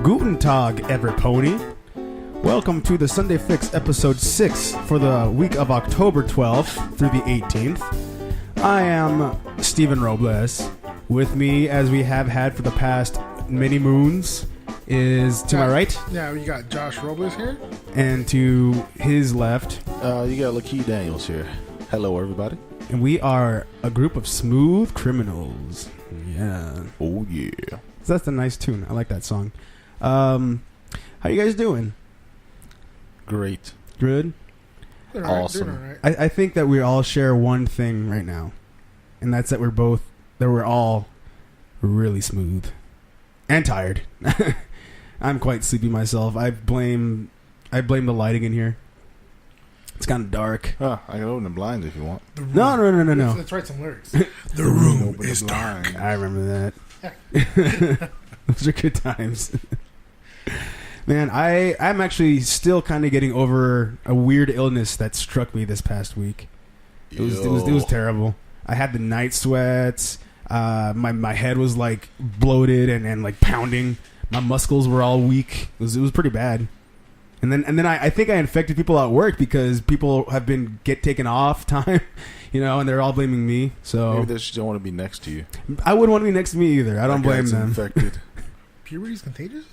Guten Tag, everypony. Welcome to the Sunday Fix episode 6 for the week of October 12th through the 18th. I am Steven Robles. With me, as we have had for the past many moons, is to my right. Yeah, we got Josh Robles here. And to his left. You got Lakeith Daniels here. Hello, everybody. And we are a group of smooth criminals. Yeah. Oh, yeah. So that's a nice tune. I like that song. How you guys doing? Great. Good? Doing Awesome. Doing all right. I think that we all share one thing right now. And that's that we're all really smooth. And tired. I'm quite sleepy myself. I blame the lighting in here. It's kind of dark. I can open the blinds if you want. No. Let's write some lyrics. The room is dark. I remember that. Those are good times. Man, I'm actually still kind of getting over a weird illness that struck me this past week. It was terrible. I had the night sweats. My head was like bloated and like pounding. My muscles were all weak. It was pretty bad. And then I think I infected people at work because people have been taken off time, and they're all blaming me. So maybe they just don't want to be next to you. I wouldn't want to be next to me either. I don't blame them. Infected. Puberty's contagious?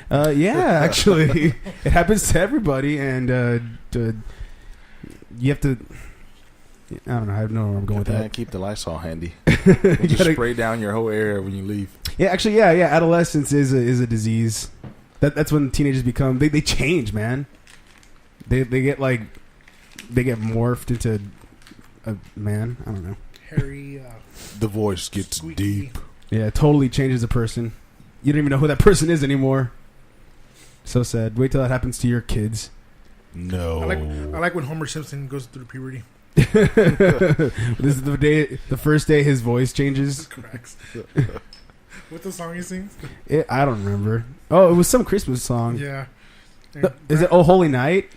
Yeah, actually, it happens to everybody, and you have to. I don't know. I don't know where I'm going with that. Keep the Lysol handy. You Just gotta- spray down your whole area when you leave. Yeah, actually, yeah. Adolescence is a disease. That's when teenagers become. They change, man. They get morphed into a man. I don't know. Harry. The voice gets Squeaky. deep. Yeah, it totally changes a person. You don't even know who that person is anymore. So sad. Wait till that happens to your kids. No. I like when Homer Simpson goes through puberty. This is the first day his voice changes. Cracks. What's the song he sings? I don't remember. Oh, it was some Christmas song. Yeah. Is it Oh Holy Night?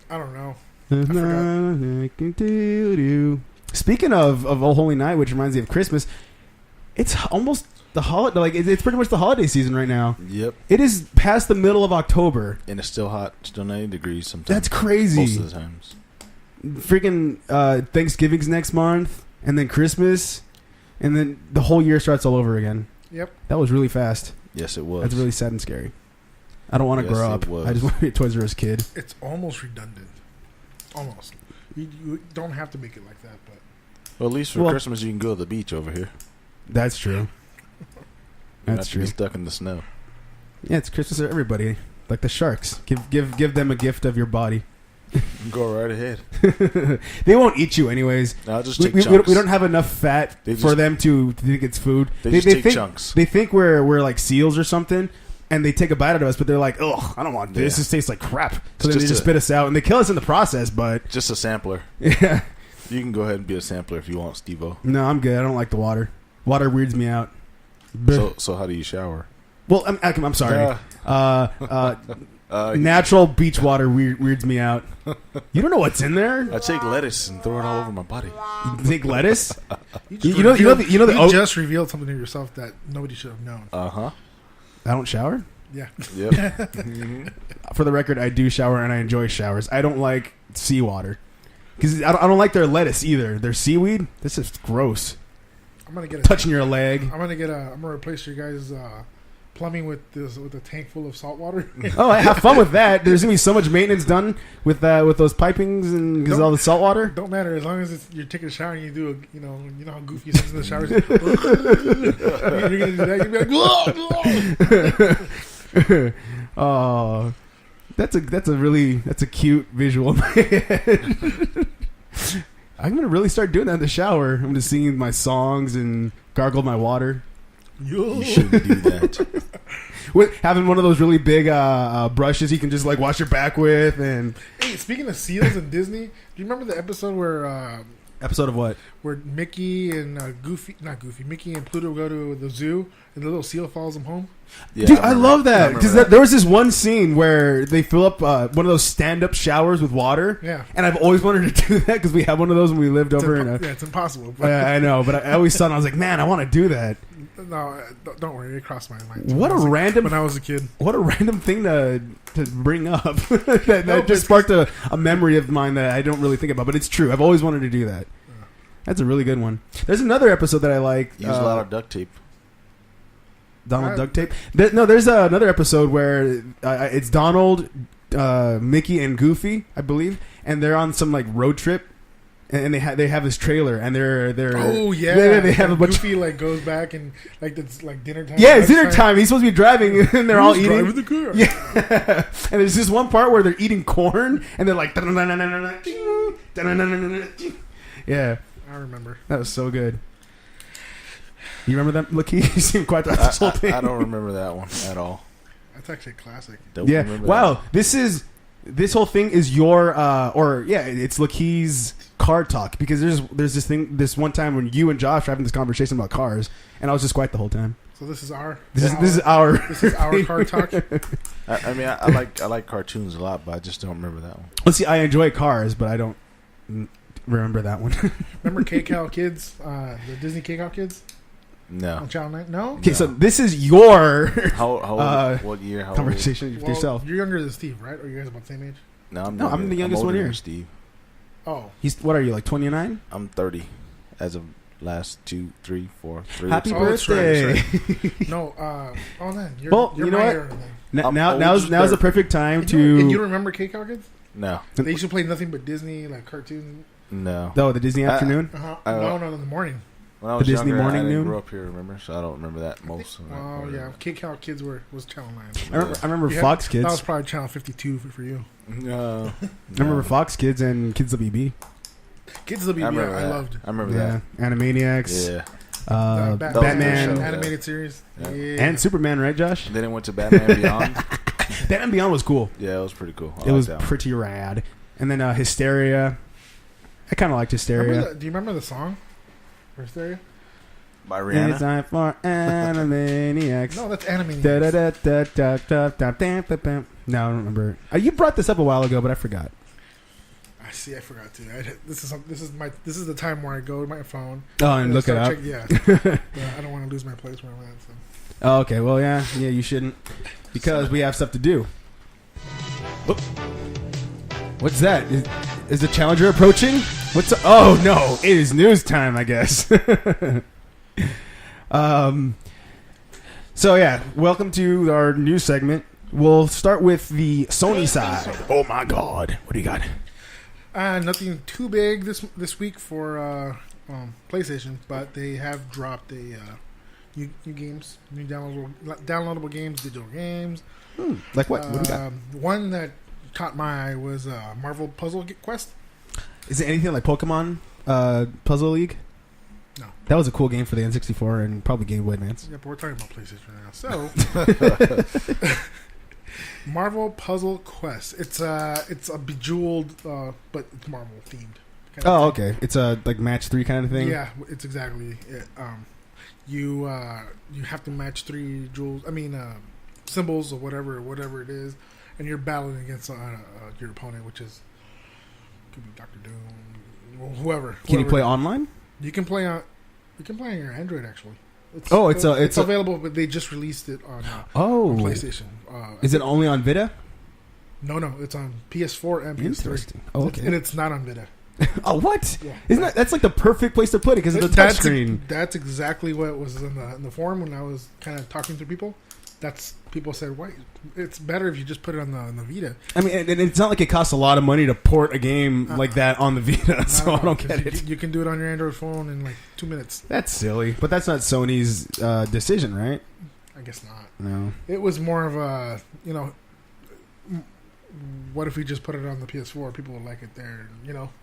I don't know. There's nothing I can do. Speaking of Oh Holy Night, which reminds me of Christmas, it's almost the holiday. Like it's pretty much the holiday season right now. Yep. It is past the middle of October. And it's still hot. Still 90 degrees sometimes. That's crazy. Most of the times. Freaking Thanksgiving's next month, and then Christmas, and then the whole year starts all over again. Yep. That was really fast. Yes, it was. That's really sad and scary. I don't want to Yes, grow it up. was. I just want to be a Toys R Us kid. It's almost redundant. Almost. You don't have to make it like that, but... Well, at least for Christmas, you can go to the beach over here. That's true. That's true. Be stuck in the snow. Yeah, it's Christmas for everybody. Like the sharks. Give them a gift of your body. Go right ahead. They won't eat you anyways. I'll just We take chunks. don't have enough fat for them to think it's food. They just take think, chunks. They think we're like seals or something, and they take a bite out of us, but they're like, ugh, I don't want this. Yeah. This tastes like crap. So then It's they just just spit us out, and they kill us in the process, but... Just a sampler. Yeah. You can go ahead and be a sampler if you want, Steve-O. No, I'm good. I don't like the water. Water weirds me out. So how do you shower? Well, I'm sorry. Natural beach water weirds me out. You don't know what's in there. I take lettuce and throw it all over my body. You take lettuce. You just revealed something to yourself that nobody should have known. Uh-huh. I don't shower. Yeah. Yep. Mm-hmm. For the record, I do shower and I enjoy showers. I don't like seawater because I don't like their lettuce either. Their seaweed. This is gross. I'm gonna get touching your leg. I'm gonna replace your guys' plumbing with a tank full of salt water. Oh, have fun with that. There's gonna be so much maintenance done with those pipings and because all the salt water. Don't matter as long as you're taking a shower and you do you know how goofy it is in the showers. You're gonna do that. You'll be like, oh, that's a cute visual. I'm gonna really start doing that in the shower. I'm gonna sing my songs and gargle my water. You shouldn't do that. With having one of those really big brushes you can just like wash your back with. And hey, speaking of seals and Disney, do you remember the episode where episode of what? where Mickey and Mickey and Pluto go to the zoo, and the little seal follows them home. Yeah, Dude, I love that remember because that. there was this one scene where they fill up one of those stand-up showers with water. Yeah. And I've always wanted to do that because we had one of those when we lived It's over in. it's impossible. But I know, but I always thought I was like, man, I want to do that. no, don't worry, it crossed my mind. What a random, when I was a kid. what a random thing to bring up. that No, just sparked a memory of mine that I don't really think about, but it's true. I've always wanted to do that. That's a really good one. There's another episode that I like. Use a lot of duct tape. Donald duct tape. There's another episode where it's Donald, Mickey, and Goofy, I believe, and they're on some like road trip, and they have this trailer, and they're Oh yeah, they have a bunch. Goofy like goes back and like it's like dinner time. Yeah, it's dinner time. He's supposed to be driving, and they're all Who's eating. driving the car? Yeah, and there's this one part where they're eating corn, and they're like, yeah, I remember. that was so good. You remember that, Lucky? You seem quite throughout this whole thing. I don't remember that one at all. That's actually a classic. Don't Yeah. remember Wow. that. This whole thing is your it's Lucky's car talk because there's this one time when you and Josh were having this conversation about cars and I was just quiet the whole time. So this is our This is our car talk. I mean, I like cartoons a lot, but I just don't remember that one. Let's see. I enjoy cars, but I don't remember that one. Remember K-Cow Kids? The Disney K-Cow Kids No. on Channel 9? No. Okay, so this is your How old? What year? How old? conversation with Well, yourself. you're younger than Steve, right? Or you guys about the same age? No, I'm No, I'm the youngest older one here. than Steve. Oh, He's what are you like 29? I'm 30 as of last 2, 3, 4, 3. Happy Oh, that's right, birthday! no. Oh man, you're, Well, you're you know my what? era then. Now's the perfect time And you to remember K-Cow Kids? No, They used to play nothing but Disney like cartoons. no. the Disney afternoon. No, in the morning. When I was The Disney younger, morning I didn't noon? grow up here, remember? So I don't remember that most of it. Oh yeah, K-Cow Kids was Channel 9. I remember Yeah, Fox That was Kids. probably Channel 52 for you. No. I remember Fox Kids and Kids WB. Kids WB, I remember I that. loved. I remember Yeah, Animaniacs. that. Batman, show. animated series, Yeah. yeah. and Superman, right, Josh? Yeah. Then it went to Batman Beyond. Batman Beyond was cool. Yeah, it was pretty cool. It was that one. pretty rad. And then Hysteria. I kind of liked Hysteria. Do you remember the song? For Hysteria? By It's Rihanna. time for Animaniacs. No, that's Animaniacs. No, I don't remember. You brought this up a while ago, but I forgot. I see. I forgot to. This is the time where I go to my phone. Oh, and look it up. Yeah. I don't want to lose my place where I'm at. So. Oh, okay, well, yeah, you shouldn't, because we have stuff to do. Oop. What's that? Is the Challenger approaching? Oh no, it is news time, I guess. So yeah, welcome to our news segment. We'll start with the Sony side. Oh my God, what do you got? Nothing too big this week for PlayStation, but they have dropped a new games, new downloadable games, digital games. Like what? What do you got? One that caught my eye was Marvel Puzzle Quest. Is it anything like Pokemon Puzzle League? No. That was a cool game for the N64 and probably Game Boy Advance. Yeah, but we're talking about PlayStation right now. So, Marvel Puzzle Quest. It's a bejeweled, but it's Marvel themed. Oh, okay. It's a like match 3 kind of thing. Yeah, it's exactly it. You have to match 3 jewels. Symbols or whatever it is, and you're battling against your opponent, which is could be Doctor Doom, whoever. Can you play online? You can play on your Android actually. It's available, but they just released it on PlayStation. Is it only on Vita? No, it's on PS4 and PS3. Interesting. Oh, okay. And it's not on Vita. Oh, what? Yeah. Isn't that's like the perfect place to put it because it's a touchscreen. That's exactly what was in the forum when I was kind of talking to people. People said, "Why? It's better if you just put it on the Vita." I mean, and it's not like it costs a lot of money to port a game like that on the Vita, so I don't get it. You can do it on your Android phone in like 2 minutes. That's silly, but that's not Sony's decision, right? I guess not. No. It was more of a, what if we just put it on the PS4? People would like it there,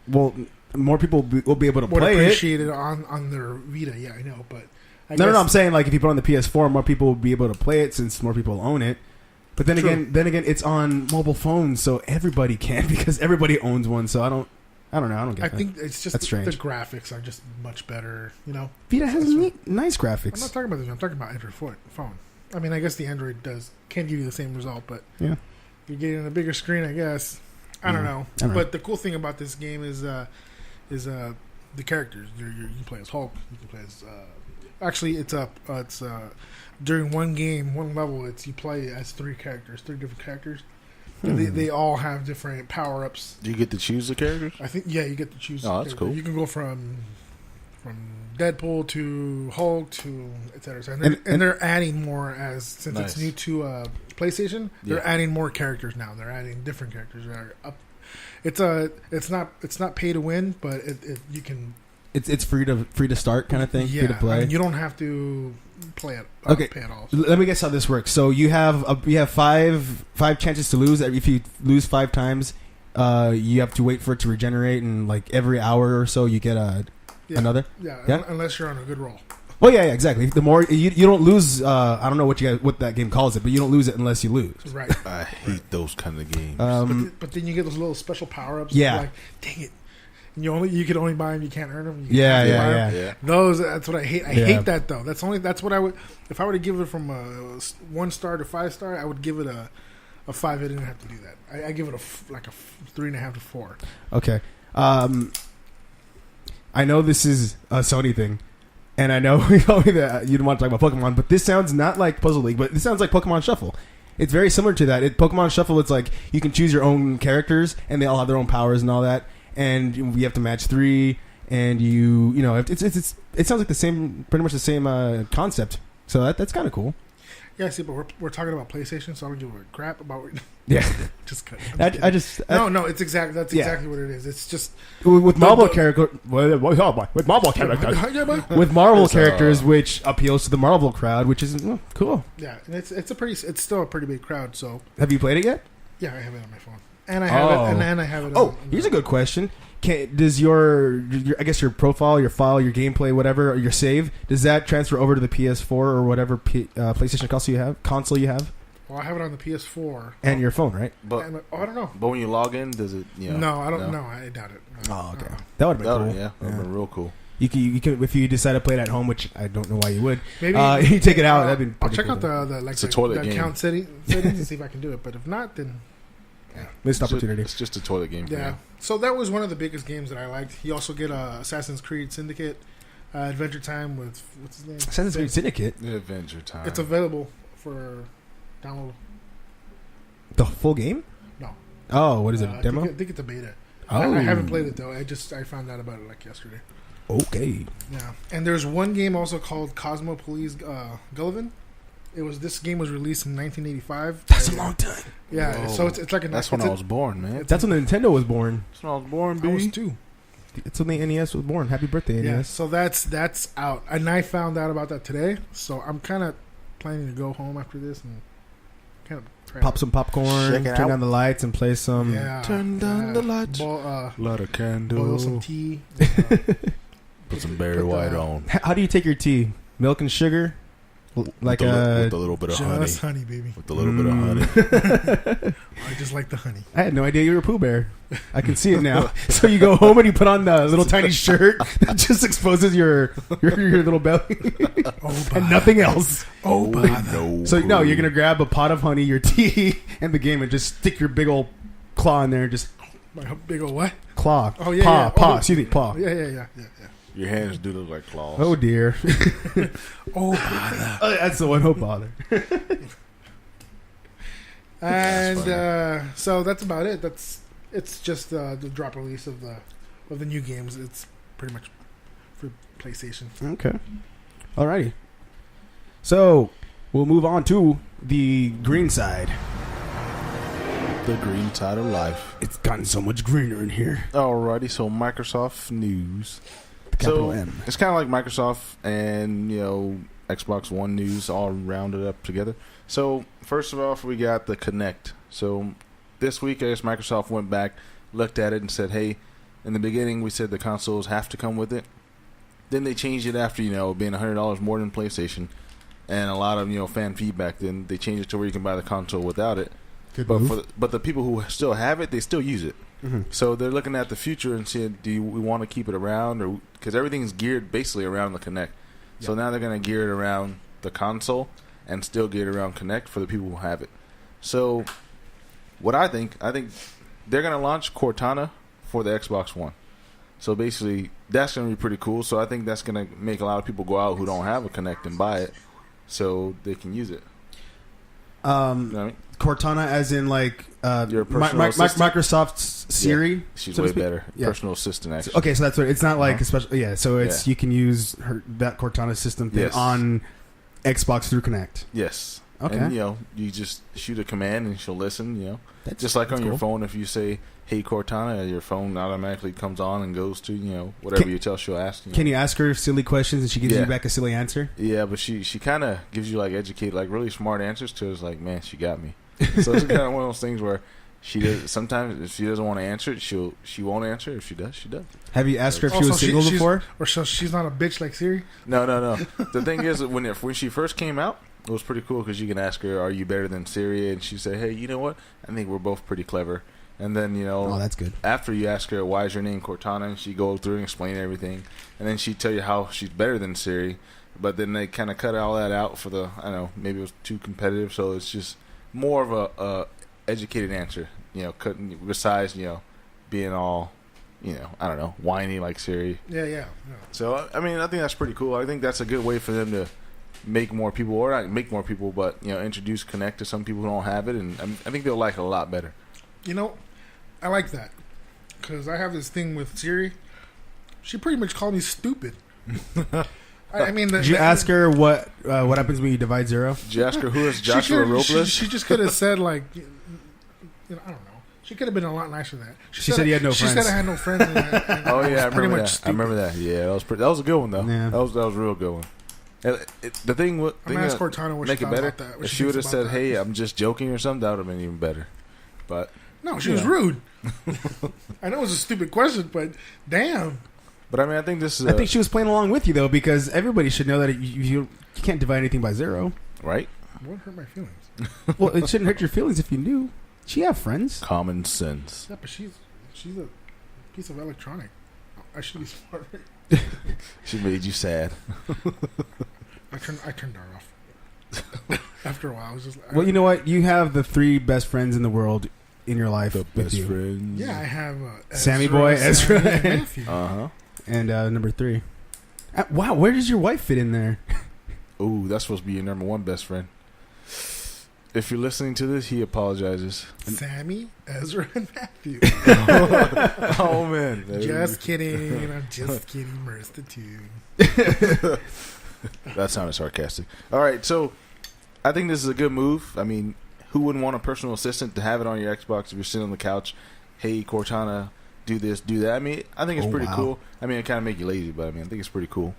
Well, more people will be able to would play appreciate it on their Vita. Yeah, I know, but No, I'm saying like if you put it on the PS4, more people will be able to play it since more people own it. But then True. again, it's on mobile phones, so everybody can because everybody owns one. So I don't I don't know. I don't get I that. think it's just That's strange. the graphics are just much better. You know, Vita has That's nice I'm graphics. not talking about this. I'm talking about Android phone. I mean, I guess the Android can give you the same result, but Yeah. you're getting a bigger screen. I guess. I don't know. I don't know. But the cool thing about this game is the characters. You can play as Hulk. You can play as. Actually, it's during one game, one level. You play as three different characters. They all have different power ups. Do you get to choose the characters? I think you get to choose. Oh, that's cool. You can go from Deadpool to Hulk to etc. And they're adding more since Nice. it's new to PlayStation. They're Yeah. adding more characters now. They're adding different characters that are up. It's not pay to win, but you can It's free to start kind of thing. Free to play. I mean, you don't have to play it. Okay. Pay at all. Let me guess how this works. So you have five chances to lose. If you lose 5 times, you have to wait for it to regenerate, and like every hour or so you get another. Yeah, unless you're on a good roll. Well, yeah, exactly. The more you don't lose, I don't know what that game calls it, but you don't lose it unless you lose. Right. I hate those kind of games. But then you get those little special power ups. Yeah. Like, dang it. And you can only buy them. You can't earn them. Yeah. yeah. That's what I hate. I Yeah. hate that though. That's what I would. If I were to give it from a 1 star to 5 star, I would give it a 5. I didn't have to do that. I give it a 3.5 to 4. Okay. I know this is a Sony thing, and I know you told me that you didn't want to talk about Pokemon, but this sounds not like Puzzle League, but this sounds like Pokemon Shuffle. It's very similar to that. Pokemon Shuffle, it's like you can choose your own characters, and they all have their own powers and all that, and you have to match 3, and you know it sounds like pretty much the same concept. So that's kind of cool. Yeah, see, but we're talking about PlayStation, so I don't give a crap about. Yeah, Just cut. No, it's exactly that's exactly what it is. It's just with Marvel characters, with Marvel characters, which appeals to the Marvel crowd, which is cool. Yeah, and it's still a pretty big crowd. So Have you played it yet? yeah, I have it on my phone, and I have it, and I have it. Oh, here's a good question. Does your I guess your profile, your file, your gameplay, whatever, or your save, does that transfer over to the PS4 or whatever PlayStation console you have? Well, I have it on the PS4 And your phone, right? But I don't know. but when you log in, does it? No, I don't know. I doubt it. No. Oh, okay. That would have been cool. That would have been real cool. You can if you decide to play it at home, which I don't know why you would. Maybe you take it out. That'd be I'll pretty check cool. out It's a toilet game. account settings and see if I can do it. But if not, then Missed opportunity. It's just a toilet game. yeah. So that was one of the biggest games that I liked. You also get Assassin's Creed Syndicate, Adventure Time with what's his name? Assassin's Creed Syndicate. The Adventure Time. It's available for download. The full game? No. Oh, what is it? I Demo? think it's a beta. Oh, I haven't played it though. I found out about it like yesterday. Okay. Yeah, and there's one game also called Cosmopolis Gullivan. This game was released in 1985. That's a long time. Yeah, Whoa. so it's like That's when I was born, man. That's when the Nintendo was born. That's when I was born, I was baby. 2. It's when the NES was born. Happy birthday, Yeah, NES. so that's out, and I found out about that today. So I'm kind of planning to go home after this and kind of try Pop some popcorn, Check turn it out. down the lights, and play some. Yeah, Turn down the lights. Light a candle. Boil some tea. Put some Barry White on. How do you take your tea? Milk and sugar? Like with a little bit of honey. Just honey, baby. With a little bit of honey. I just like the honey. I had no idea you were a Pooh Bear. I can see it now. So you go home and you put on the little tiny shirt that just exposes your little belly and nothing else. Oh, no. So no, you're gonna grab a pot of honey, your tea, and the game, and just stick your big old claw in there and just My big old what? claw. Oh, yeah, paw, yeah. paw. Oh. Excuse me, paw. Yeah. Your hands do look like claws. Oh dear. Oh, That's the one. Oh bother. and so that's about it. It's just the drop release of the new games. It's pretty much for PlayStation. Okay. Alrighty. So we'll move on to the green side. The green side of life. It's gotten so much greener in here. Alrighty, so Microsoft news. Capital So M. it's kind of like Microsoft and Xbox One news all rounded up together. So first of all, we got the Kinect. So this week, I guess Microsoft went back, looked at it, and said, "Hey, in the beginning, we said the consoles have to come with it. Then they changed it after being $100 more than PlayStation, and a lot of fan feedback. Then they changed it to where you can buy the console without it. Good But move. but the people who still have it, they still use it. Mhm. So they're looking at the future and saying, we want to keep it around, or because everything's geared basically around the Kinect. So now they're going to gear it around the console and still gear it around Kinect for the people who have it. So what I think they're going to launch Cortana for the Xbox One. So basically, that's going to be pretty cool. So I think that's going to make a lot of people go out who don't have a Kinect and buy it, so they can use it. You know what I mean? Cortana, as in like Your personal assistant? Microsoft's Siri. Yeah, she's so to way speak? better. Yeah. Personal assistant, actually. Okay, so that's what it's not like a special. Yeah, so it's Yeah. you can use that Cortana system thing Yes. on Xbox through Kinect. Yes. Okay. And, you just shoot a command and she'll listen, That's, Just like that's on your cool. phone, if you say, hey, Cortana, your phone automatically comes on and goes to, whatever you tell, she'll ask. Can you ask her silly questions and she gives Yeah. you back a silly answer? Yeah, but she kind of gives you, really smart answers to us, like, man, she got me. So it's kind of one of those things where she does, sometimes if she doesn't want to answer it, she won't answer. If she does, she does. Have you asked her if she Also, was single before? Or so she's not a bitch like Siri. No. The thing is, when she first came out, it was pretty cool because you can ask her, are you better than Siri? And she say, hey, you know what? I think we're both pretty clever. And then, Oh, that's good. after you ask her, why is your name Cortana? And she go through and explain everything. And then she tell you how she's better than Siri. But then they kind of cut all that out for I don't know, maybe it was too competitive. So it's just more of a educated answer, besides, being all, I don't know, whiny like Siri. Yeah. So, I mean, I think that's pretty cool. I think that's a good way for them to make more people, or not make more people, but, introduce Kinect to some people who don't have it. And I think they'll like it a lot better. I like that because I have this thing with Siri. She pretty much called me stupid. I mean, Did you ask her what happens when you divide zero? Did you ask her who is Joshua Robles? She just could have said like, I don't know. She could have been a lot nicer than that. She said you had no She friends. said I had no friends. And Oh I yeah, I was pretty remember much that. stupid. I remember that. Yeah, that was a good one though. Yeah. That was a real good one. The thing I'm gonna ask that Cortana what make she it thought better, about that. what if she would have thinks said, about that. "Hey, I'm just joking" or something, that would have been even better. But No, she was rude. I know it was a stupid question, but damn. I mean, I think this is I think she was playing along with you though, because everybody should know that you can't divide anything by zero. right. It won't hurt my feelings. Well, it shouldn't hurt your feelings if you knew. She have friends. Common sense. Yeah, but she's a piece of electronic. I should be smarter. She made you sad. I turned her off. After a while, I was just like, Well, you know what? You have the 3 best friends in the world in your life The with best you. friends. yeah, I have Sammy boy, Ezra, and Matthew. And number 3. Wow, where does your wife fit in there? Ooh, that's supposed to be your number 1 best friend. If you're listening to this, he apologizes. Sammy, Ezra, and Matthew. Oh man, Just kidding. I'm just kidding. Marissa too. That sounded sarcastic. All right, so I think this is a good move. I mean, who wouldn't want a personal assistant to have it on your Xbox if you're sitting on the couch? Hey, Cortana, do this, do that. I mean, I think it's pretty wow. cool. I mean, it kind of make you lazy, but I mean, I think it's pretty cool.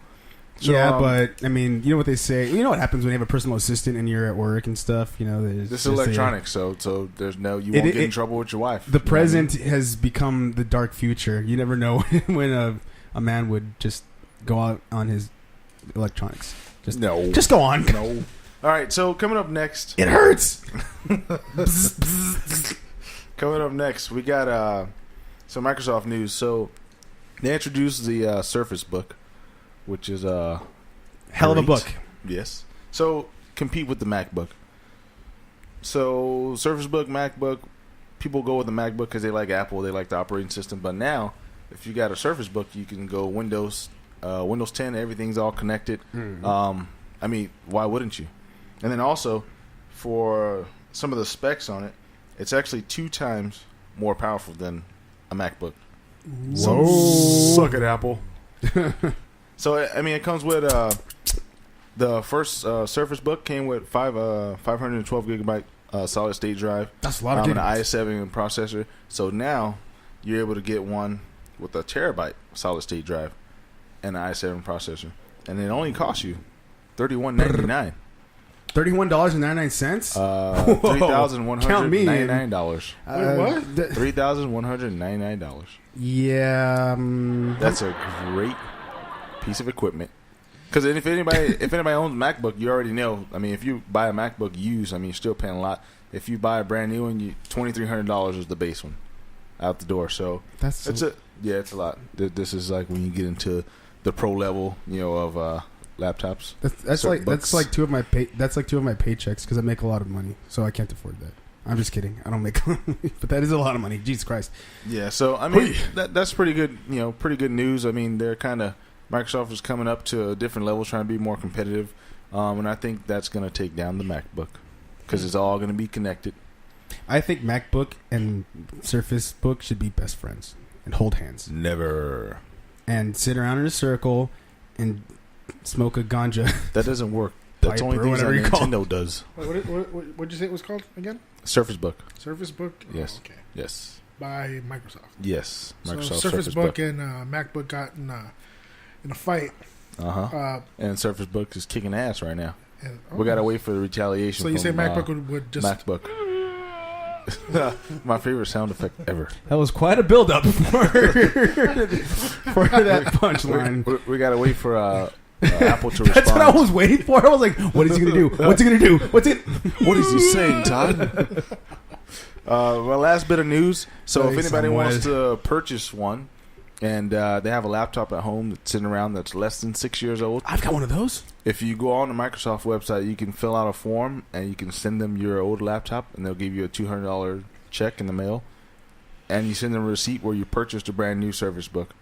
So, Yeah, but I mean, you know what they say. You know what happens when you have a personal assistant and you're at work and stuff. You know, there's this is just electronics, so there's you won't get in trouble with your wife. The You know what I mean? present has become the dark future. You never know when a man would just go out on his electronics. Just go on. No. All right, so coming up next. It hurts. Coming up next, we got some Microsoft news. So they introduced the Surface Book, which is Hell of a great. book. Yes. So compete with the MacBook. So Surface Book, MacBook, people go with the MacBook because they like Apple, they like the operating system. But now, if you got a Surface Book, you can go Windows 10. Everything's all connected. Mm-hmm. I mean, why wouldn't you? And then also, for some of the specs on it, it's actually 2 times more powerful than a MacBook. So suck it, Apple. So I mean, it comes with the first Surface Book came with 512 gigabyte solid state drive. That's a lot of an gigabytes. i7 processor. So now you're able to get one with a terabyte solid state drive and an i7 processor, and it only costs you $31.99. $31.99. $3,199. Wait, what? $3,199. Yeah. That's a great piece of equipment. Because if anybody owns a MacBook, you already know. I mean, if you buy a MacBook used, I mean, you're still paying a lot. If you buy a brand new one, $2,300 is the base one. out the door. So That's it's a lot. This is like when you get into the pro level, of laptops. that's like books. like two of my paychecks because I make a lot of money, so I can't afford that. I'm just kidding. I don't make, but that is a lot of money. Jesus Christ. Yeah. So I mean, that's pretty good. Pretty good news. I mean, Microsoft is coming up to a different level, trying to be more competitive, and I think that's going to take down the MacBook because it's all going to be connected. I think MacBook and Surface Book should be best friends and hold hands Never. and sit around in a circle and smoke a ganja. That doesn't work. That's Pipe only or things that whatever you call Nintendo does. What'd you say it was called again? Surface Book. Surface Book. Yes. Oh, okay. Yes. By Microsoft. Yes. Microsoft So Surface Book and MacBook got in a fight. And Surface Book is kicking ass right now. And, We gotta wait for the retaliation. So you say from, MacBook would just MacBook. My favorite sound effect ever. That was quite a build up for that punchline. We gotta wait for Apple to respond. That's what I was waiting for. I was like, what is he going to do? What's he going to do? What's it? What is he saying, Todd? Well, last bit of news. So if anybody wants to purchase one and they have a laptop at home that's sitting around that's less than 6 years old, I've got one of those. if you go on the Microsoft website, you can fill out a form and you can send them your old laptop and they'll give you a $200 check in the mail. And you send them a receipt where you purchased a brand new Surface Book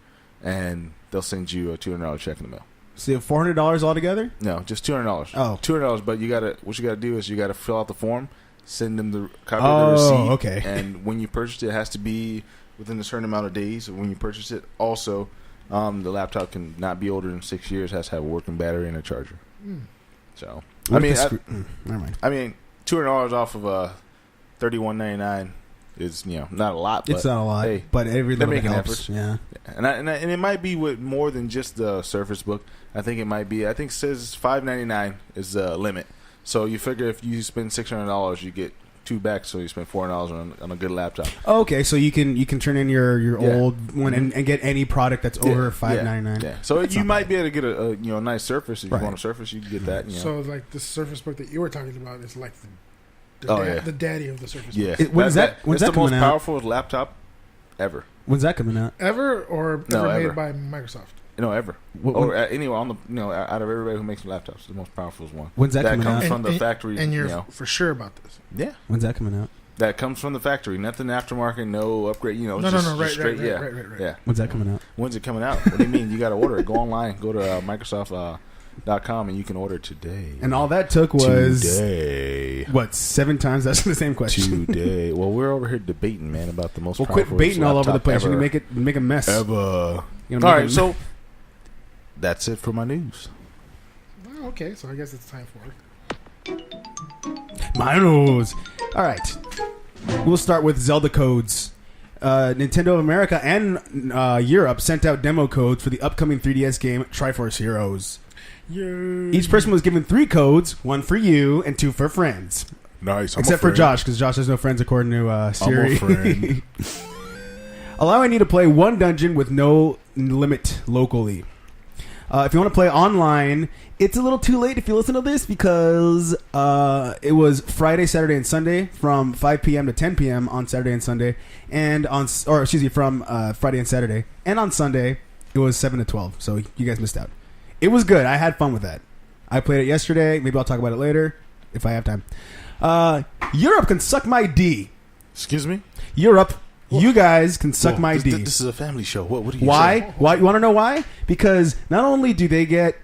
and they'll send you a $200 check in the mail. So you have $400 altogether? No, just $200. Oh. $200, but what you gotta do is you gotta fill out the form, send them the copy of the receipt. Okay. And when you purchase it, it has to be within a certain amount of days. When you purchase it, also, the laptop can not be older than 6 years. Has to have a working battery and a charger. So, Never mind. I mean, $200 off of $31.99 is not a lot. But It's not a lot, hey, but every they're little bit making helps. efforts. Yeah. And it might be with more than just the Surface Book. I think it might be. I think it says $599 is the limit. So you figure if you spend $600, you get two back. So you spend $400 on a good laptop. Okay, so you can turn in your Yeah. old one and get any product that's over $599. Yeah. So That's you not might be able to get a nice Surface. If Right. you want a Surface, you can get that. So like the Surface Book that you were talking about is like the daddy of the Surface Yeah. Book. When's that it's the most coming out? powerful laptop ever. When's that coming out? Ever or No, ever ever. made by Microsoft? No, ever. Anyway, on the out of everybody who makes laptops, the most powerful is one. When's that That coming comes out? from the factory. And you're for sure about this. Yeah. When's that coming out? That comes from the factory. Nothing aftermarket, no upgrade. No, just right, straight. right. Yeah. When's that coming out? When's it coming out? What do you mean? You got to order it. Go online. Go to Microsoft.com and you can order today. And all that took was today. what, 7 times? That's the same question. Today. Well, we're over here debating, man, about the most. Well, quit powerful baiting all over the laptop place. ever. You can make a mess. Ever. You're gonna All make right, a- so that's it for my news. Oh, okay, so I guess it's time for it. My news. All right. We'll start with Zelda codes. Nintendo of America and Europe sent out demo codes for the upcoming 3DS game Triforce Heroes. Yay. Each person was given 3 codes, 1 for you and 2 for friends. Nice. Except for Josh, because Josh has no friends according to Siri. friend. Allowing you to play 1 dungeon with no limit locally. If you want to play online, it's a little too late if you listen to this because it was Friday, Saturday, and Sunday from 5 p.m. to 10 p.m. on Saturday and Sunday, and from Friday and Saturday, and on Sunday it was 7 to 12. So you guys missed out. It was good. I had fun with that. I played it yesterday. Maybe I'll talk about it later if I have time. Europe can suck my D. Excuse me? Europe. You guys can suck my D. This is a family show. What do you Why? say? Why? You want to know why? Because not only do they get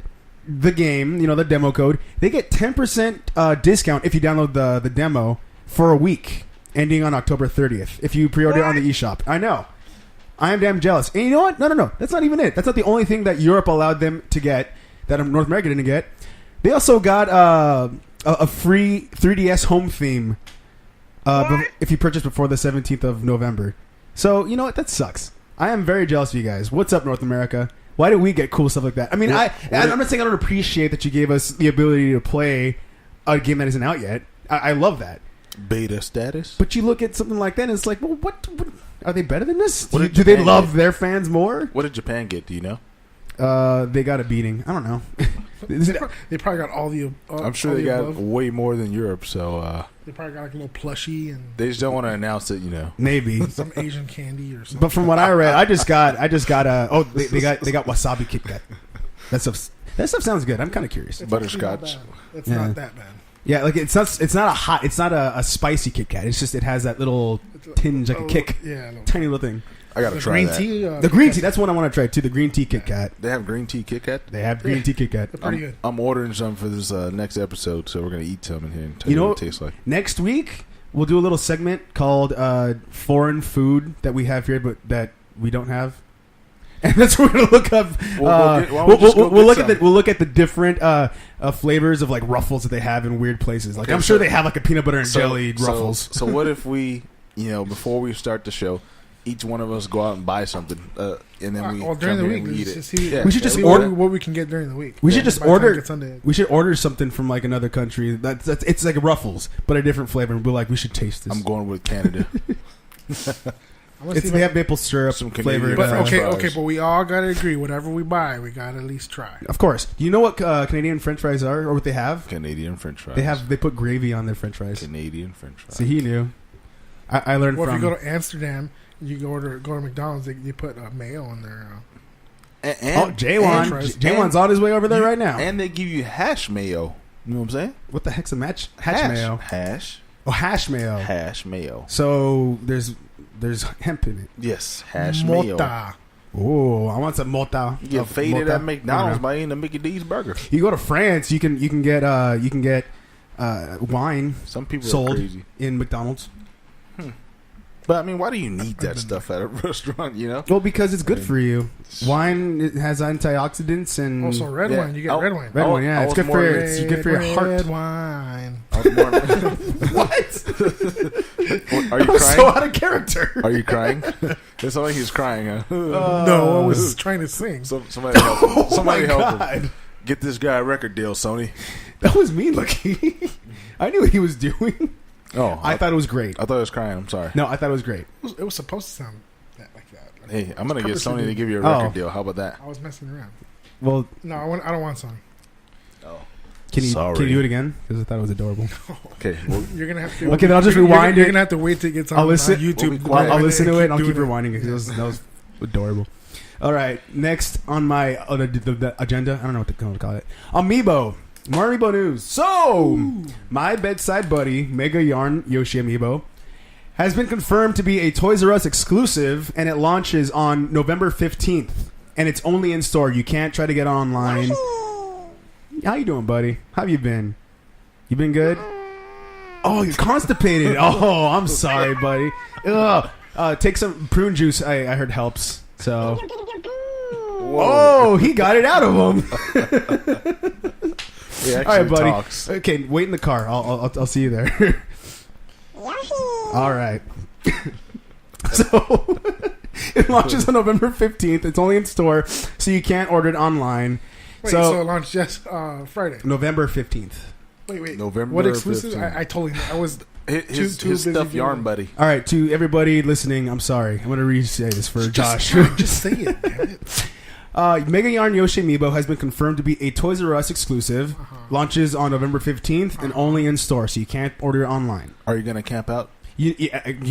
the game, the demo code, they get 10% discount if you download the demo for a week, ending on October 30th. If you pre-order it on the eShop. I know. I am damn jealous. And you know what? No. That's not even it. That's not the only thing that Europe allowed them to get that North America didn't get. They also got a free 3DS home theme if you purchase before the 17th of November. So, you know what? That sucks. I am very jealous of you guys. What's up, North America? Why do we get cool stuff like that? I mean, I'm not saying I don't appreciate that you gave us the ability to play a game that isn't out yet. I love that. Beta status? But you look at something like that and it's like, well, what are they better than this? What did Do they Japan love get? their fans more? What did Japan get? Do you know? They got a beating. I don't know. They probably got all the. I'm sure all they the got above. way more than Europe, so They probably got like a little plushie and they just don't want to announce it, Maybe. some Asian candy or something. But from what I read, I just got they got wasabi Kit Kat. That stuff sounds good. I'm kind of curious. It's Butterscotch. actually not bad. It's Yeah. not that bad. Yeah, like it's not a spicy Kit Kat. It's just it has that little tinge like a kick, Yeah. No. tiny little thing. I gotta The try green that. tea. The green tea, that's what I want to try too. The green tea Kit Kat. They have green tea Kit Kat. They have green tea Kit Kat. They're pretty good. I'm ordering some for this next episode, so we're gonna eat some in here and tell You you know what it tastes like. Next week we'll do a little segment called foreign food that we have here, but that we don't have. And that's what we're gonna look up. We'll look at the different flavors of like Ruffles that they have in weird places. Like Okay, I'm sure so- they have like a peanut butter and jelly Ruffles. So what if we, before we start the show, each one of us go out and buy something, and then we Well, during the come week, here and we eat let's it. just see, Yeah. We should just see order- what we can get during the week. We should just By the time it order. gets Sunday. We should order something from like another country. That's it's like Ruffles, but a different flavor. And we're like, we should taste this. I'm going with Canada. I'm gonna see They if have maple syrup Some Canadian flavored. But French okay, fries. okay, but we all gotta agree. Whatever we buy, we gotta at least try. Of course. Do you know what Canadian French fries are, or what they have? Canadian French fries. They put gravy on their French fries. Canadian French fries. So he knew. I learned Well, from. if you go to Amsterdam, you go to McDonald's, you put mayo on there. Oh, J1. fries. J1's on his way over there right now. And they give you hash mayo. You know what I'm saying? What the heck's a match? Hatch mayo. Hash. Oh, hash mayo. Hash mayo. So there's hemp in it. Yes, hash mayo. Mota. Oh, I want some mota. You get Of faded mota. at McDonald's I by eating a Mickey D's burger. don't know. You go to France, you can get wine Some people Sold. are crazy. in McDonald's. But I mean, why do you need that stuff at a restaurant? Well, because it's good I mean, for you. Wine it has antioxidants and Also, red Yeah. wine. You get Oh, red wine. red I wine. Yeah, I it's was good for more- it's good for your heart. Red wine. I was more- What? Are you That was crying? so out of character. Are you crying? It's like he's crying. Huh? No, I was trying to sing. Somebody help him. Oh Somebody my help him. God. Get this guy a record deal, Sony. That was mean looking. I knew what he was doing. Oh, I thought it was great. I thought he was crying. I'm sorry. No, I thought it was great. It was supposed to sound like that. Like, Hey, I'm gonna get purposely Sony to did. give you a Oh. record deal. How about that? I was messing around. Well, No, I don't want song. Oh, can you Sorry. do it again? Because I thought it was adorable. okay. Well, You're gonna have to. Okay, then I'll just you're- rewind You're it. gonna have to wait till it gets on, I'll listen- on YouTube. We'll be quiet. I'll listen to it and I'll doing keep rewinding it because that was adorable. All right, next on my the agenda, I don't know what to call it. Amiibo. More Amiibo news. So, my bedside buddy, Mega Yarn Yoshi Amiibo, has been confirmed to be a Toys R Us exclusive, and it launches on November 15th. And it's only in store. You can't try to get it online. How you doing, buddy? How have you been? You been good? Oh, you're constipated. Oh, I'm sorry, buddy. Ugh. Take some prune juice. I heard helps. So. Oh, he got it out of him. he actually All right, buddy. talks. Okay, wait in the car. I'll see you there. All right. So it launches on November 15th. It's only in store, so you can't order it online. Wait, So- so it launched just Friday. November 15th. Wait. November What exclusive? 15th. I totally. I was. His too busy stuff doing yarn it. buddy. All right, to everybody listening, I'm sorry. I'm going to re-say this for Josh. Just say it. Damn it. Mega Yarn Yoshi Amiibo has been confirmed to be a Toys R Us exclusive. Uh-huh. Launches on November 15th and only in store, so you can't order it online. Are you gonna camp out? You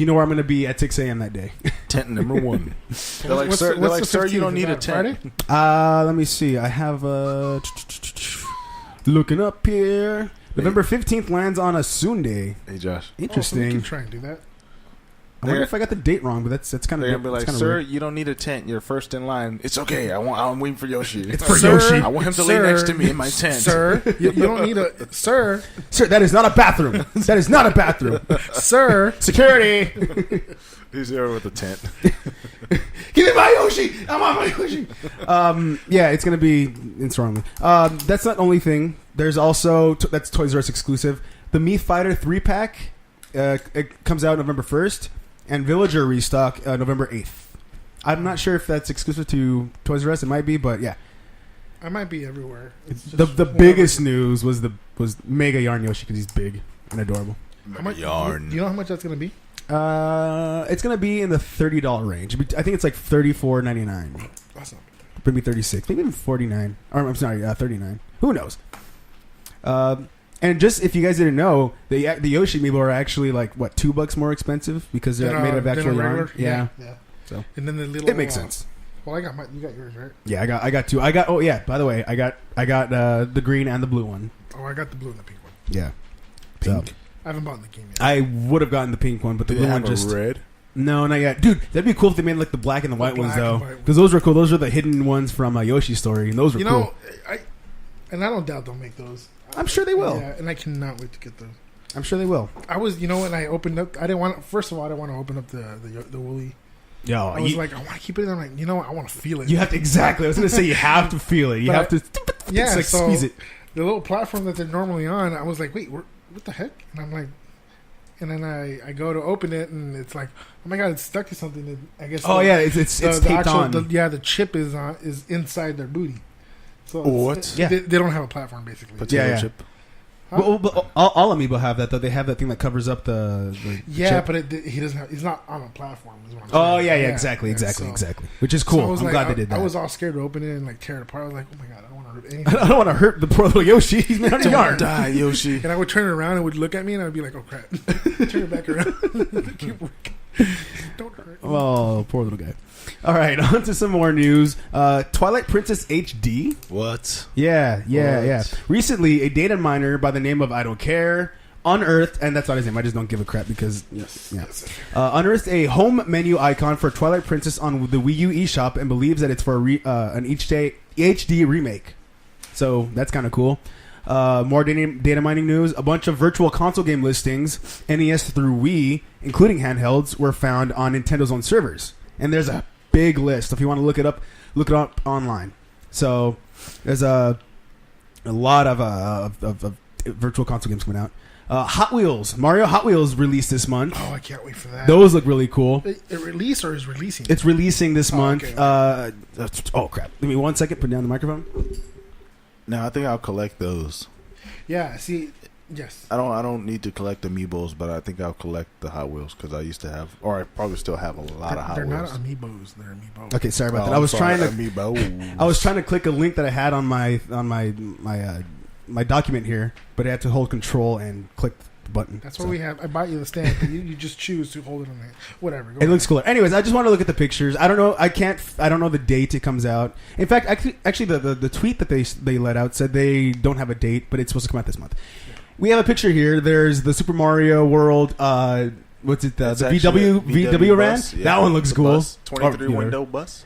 know where I'm going to be at 6 a.m. that day. Tent number one. They're like, What's sir, the- they're what's like, the sir, you 15th? don't need a Is that tent. Friday? Let me see. I have looking up here. November 15th lands on a Sunday. Hey, Josh. Oh, so we Interesting. can try and do that. I wonder if I got the date wrong, but that's kind They're of gonna be like, sir, you don't need a tent. You're first in line. It's okay. I'm waiting for Yoshi. It's for Sir, Yoshi. I want him to lay sir, next to me in my tent. Sir, you don't need a sir, Sir, that is not a bathroom. That is not a bathroom. sir. Security. He's there with the tent. Give me my Yoshi. I want my Yoshi. Yeah, it's gonna be in store only. That's not the only thing. There's also that's Toys R Us exclusive. The Mii Fighter 3-pack. It comes out November 1st, and Villager restock November 8th. I'm not sure if that's exclusive to Toys R Us. It might be, but yeah. I might be everywhere. It's just The whatever. biggest news was Mega Yarn Yoshi because he's big and adorable. How much, Yarn. Do you know how much that's gonna be? It's gonna be in the $30 range. I think it's like $34.99. Awesome. maybe 36, maybe even 49. Or I'm sorry, 39. Who knows? And just if you guys didn't know, the Yoshi amiibo are actually like what, $2 more expensive because they're made of actual yarn. Yeah. So and then the little. it makes sense. Well, you got yours, right? Yeah, I got two. Oh yeah, by the way, I got the green and the blue one. Oh, I got the blue and the pink one. Yeah. Pink. So, I haven't bought the game yet. I would have gotten the pink one, but the Do blue they one have a just red. no, not yet, dude. That'd be cool if they made like the black and the white ones black though, and white because those were cool. Those were the hidden ones from Yoshi's Story, and those were You cool. know, I don't doubt they'll make those. I'm sure they will. Yeah, and I cannot wait to get those. I'm sure they will. I was, when I opened up, I didn't want. First of all, I didn't want to open up the Woolly. Yo, I was like, I want to keep it in. I'm like, I want to feel it. you have to exactly. I was gonna say you have to feel it. You But have to. Yeah, it's like so squeeze it. the little platform that they're normally on, I was like, wait, what the heck? And I'm like, and then I go to open it, and it's like, oh my god, it's stuck to something. That I guess. Oh yeah, it's taped on. The chip is inside their booty. So What? Yeah. They don't have a platform basically. Potato Yeah. chip. Huh? Well, but all amiibo have that though. They have that thing that covers up the Yeah, chip. but he doesn't have. He's not on a platform. Is what I'm Oh saying. yeah, exactly. So- Which is so cool. I was I'm like, glad they did that. I was all scared to open it and like tear it apart. I was like, oh my god, I don't want to hurt anything. I don't want to hurt the poor little Yoshi. He's made out of yarn. Die, Yoshi. And I would turn it around and would look at me and I would be like, oh crap, turn it back around. Keep working. Don't hurt. Oh, poor little guy. All right, on to some more news. Twilight Princess HD. What? Yeah. Recently, a data miner by the name of I don't care unearthed, and that's not his name. I just don't give a crap because Yes. yeah. Yes. Unearthed a home menu icon for Twilight Princess on the Wii U eShop and believes that it's for an HD remake. So that's kind of cool. More data mining news. A bunch of virtual console game listings, NES through Wii, including handhelds, were found on Nintendo's own servers. And there's a big list. If you want to look it up online. So there's a lot of virtual console games coming out. Hot Wheels, Mario Hot Wheels released this month. Oh, I can't wait for that. Those look really cool. It released or is releasing? It's releasing this Oh, month. okay. Oh crap! Give me 1 second. Put down the microphone. No, I think I'll collect those. Yeah. See. Yes. I don't need to collect amiibos, but I think I'll collect the Hot Wheels because I used to have, or I probably still have a lot of Hot They're Wheels. not amiibos. They're amiibo. Okay, sorry about Oh, that. I was sorry, trying to. amiibos. I was trying to click a link that I had on my document here, but I had to hold Control and click the button. That's So. what we have. I bought you the stand, but you just choose to hold it on there. Whatever. Go It looks ahead. cooler. Anyways, I just want to look at the pictures. I don't know. I don't know the date it comes out. In fact, actually, the tweet that they let out said they don't have a date, but it's supposed to come out this month. We have a picture here. There's the Super Mario World. What's it? The It's actually VW a van. bus. Yeah, That one looks the cool. bus. 23 Or, window bus.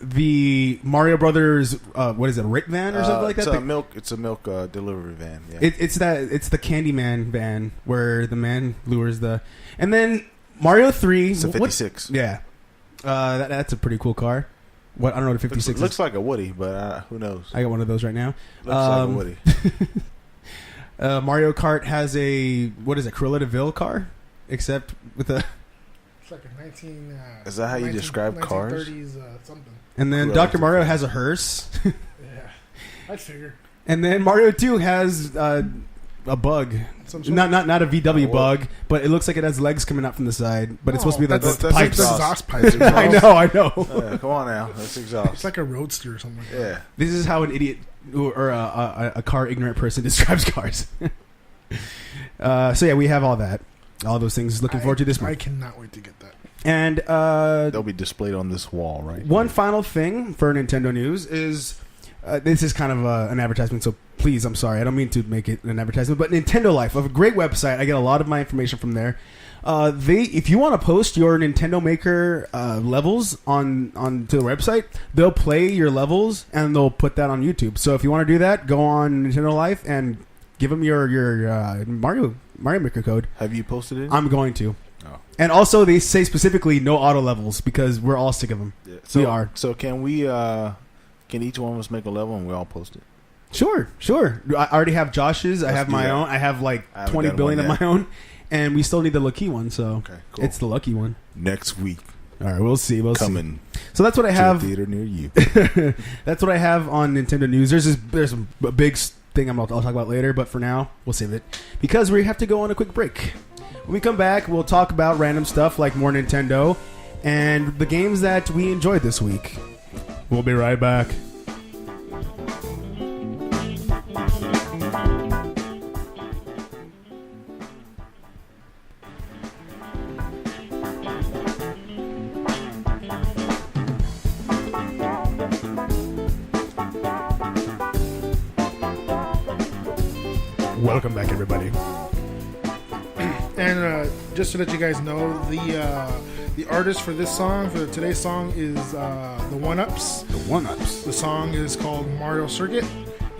The Mario Brothers. What is it? A Rick van or something like that? It's a milk delivery van. Yeah. It's the Candyman van where the man lures the. And then Mario 3. It's a 56. Yeah, that's a pretty cool car. What I don't know what a 56 is. Looks like a Woody, but who knows? I got one of those right now. Looks like a Woody. Mario Kart has a Cruella de Vil car, except with a. It's like a 19. Is that how you describe cars? 1930s something. And then Cruella Dr. de Mario Vil. has a hearse, Yeah. I figure. and then Mario 2 has a bug. Some sort Not a VW Oh, bug, but it looks like it has legs coming out from the side. But it's No, supposed to be like that's the like pipes. the exhaust pipes. I know. Yeah, come on now, that's It's exhaust. like a roadster or something like that. Yeah. This is how an idiot or a car ignorant person describes cars. So yeah, we have all that, all those things. Looking forward to this I month. cannot wait to get that. And They'll be displayed on this wall, right? one final thing for Nintendo news is this is kind of an advertisement. So please, I'm sorry, I don't mean to make it an advertisement, but Nintendo Life, a great website. I get a lot of my information from there. If you want to post your Nintendo Maker levels on to the website, they'll play your levels and they'll put that on YouTube. So if you want to do that, go on Nintendo Life and give them your Mario Maker code. Have you posted it? I'm going to. Oh. And also, they say specifically no auto levels because we're all sick of them. Yeah. We are. So can we? Can each one of us make a level and we all post it? Sure. I already have Josh's. I Let's have do my that. own. I have like I haven't 20 done billion of one my yet. own, and we still need the lucky one. So Okay, cool. it's the lucky one. Next week All right, we'll see. coming So that's what I to have. a theater near you. That's what I have on Nintendo news. There's a big thing I'll talk about later, but for now we'll save it because we have to go on a quick break. When we come back, we'll talk about random stuff like more Nintendo and the games that we enjoyed this week. We'll be right back. Welcome back, everybody. And just so that you guys know, the artist for this song, for today's song, is the One Ups. The One Ups. The song is called Mario Circuit,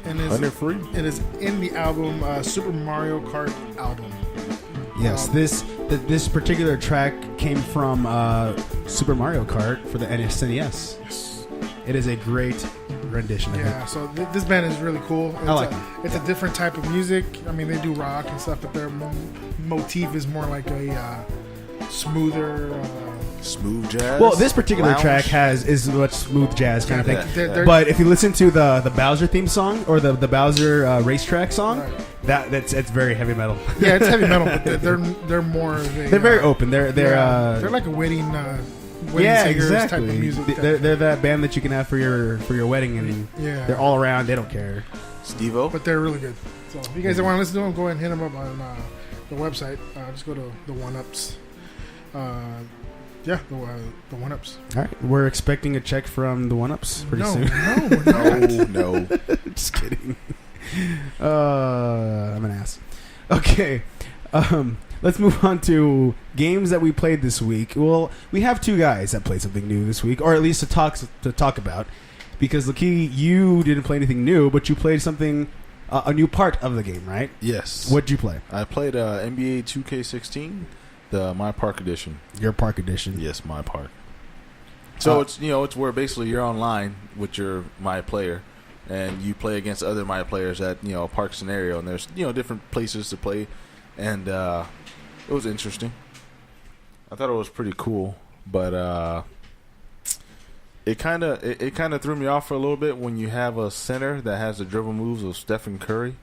and it is in the album Super Mario Kart album. Yes, this particular track came from Super Mario Kart for the SNES. Yes. It is a great rendition. Yeah, so this band is really cool. I like it. It's a different type of music. I mean, they do rock and stuff, but their motif is more like a smoother. Smooth jazz. Well, this particular lounge. track is much smooth jazz kind of thing. They're- But if you listen to the Bowser theme song or the Bowser racetrack song, Right. that's very heavy metal. Yeah, it's heavy metal, but they're more. Of a, They're very open. They're like a wedding yeah, singers exactly. type of music. They're that band that you can have for your wedding, and Yeah. they're all around. They don't care. Steve-O. But they're really good. So if you guys want to listen to them, go ahead and hit them up on the website. Just go to the One Ups. Yeah, the One Ups. All right, we're expecting a check from the One Ups pretty No, soon. no, we're not. No. Just kidding. I'm an ass. Okay, let's move on to games that we played this week. Well, we have two guys that played something new this week, or at least to talk about. Because Laki, you didn't play anything new, but you played something, a new part of the game, right? Yes. What'd you play? I played NBA 2K16, the My Park edition. Your park edition. Yes, My Park. So it's where basically you're online with your My Player, and you play against other My Players at a park scenario, and there's different places to play, and it was interesting. I thought it was pretty cool, but it kind of threw me off for a little bit when you have a center that has the dribble moves of Stephen Curry,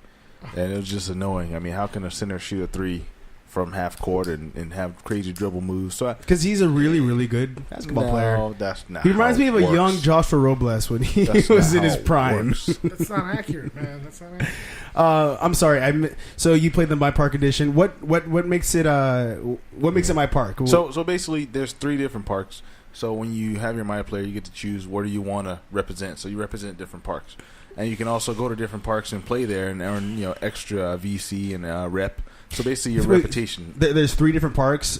and it was just annoying. I mean, how can a center shoot a three from half court and have crazy dribble moves? So Because he's a really, really good basketball player. That's not. He reminds how me of it a young works. Joshua Robles when he That's was not in his how it prime. works. That's not accurate, man. That's not accurate. I'm sorry. So you played the My Park edition. What makes it My Park? So basically, there's 3 different parks. So when you have your My Player, you get to choose where do you want to represent. So you represent different parks, and you can also go to different parks and play there and earn extra VC and rep. So basically, your reputation. There's 3 different parks.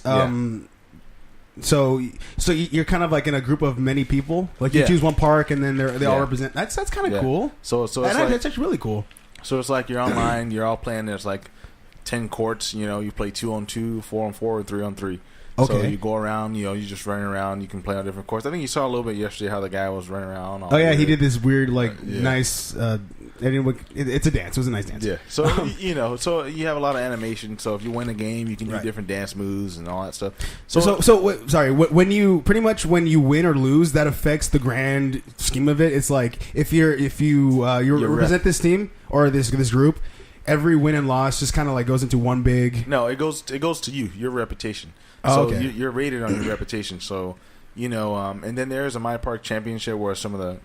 So you're kind of like in a group of many people. Like you choose one park and then they all represent. That's kind of cool. So it's that's actually really cool. So it's like you're online, you're all playing. There's like 10 courts. You play 2-on-2, 4-on-4, or 3-on-3. Okay. So you go around. You just running around. You can play on different courts. I think you saw a little bit yesterday how the guy was running around. Oh yeah, he did this weird yeah. nice. It's a dance. It was a nice dance. Yeah. So so you have a lot of animation. So if you win a game, you can do different dance moves and all that stuff. When you win or lose, that affects the grand scheme of it. It's like if you represent this team or this group, every win and loss just kind of like goes into one big. No, it goes to you, your reputation. Oh, so okay. you're rated on your reputation. So and then there's a My Park Championship where some of the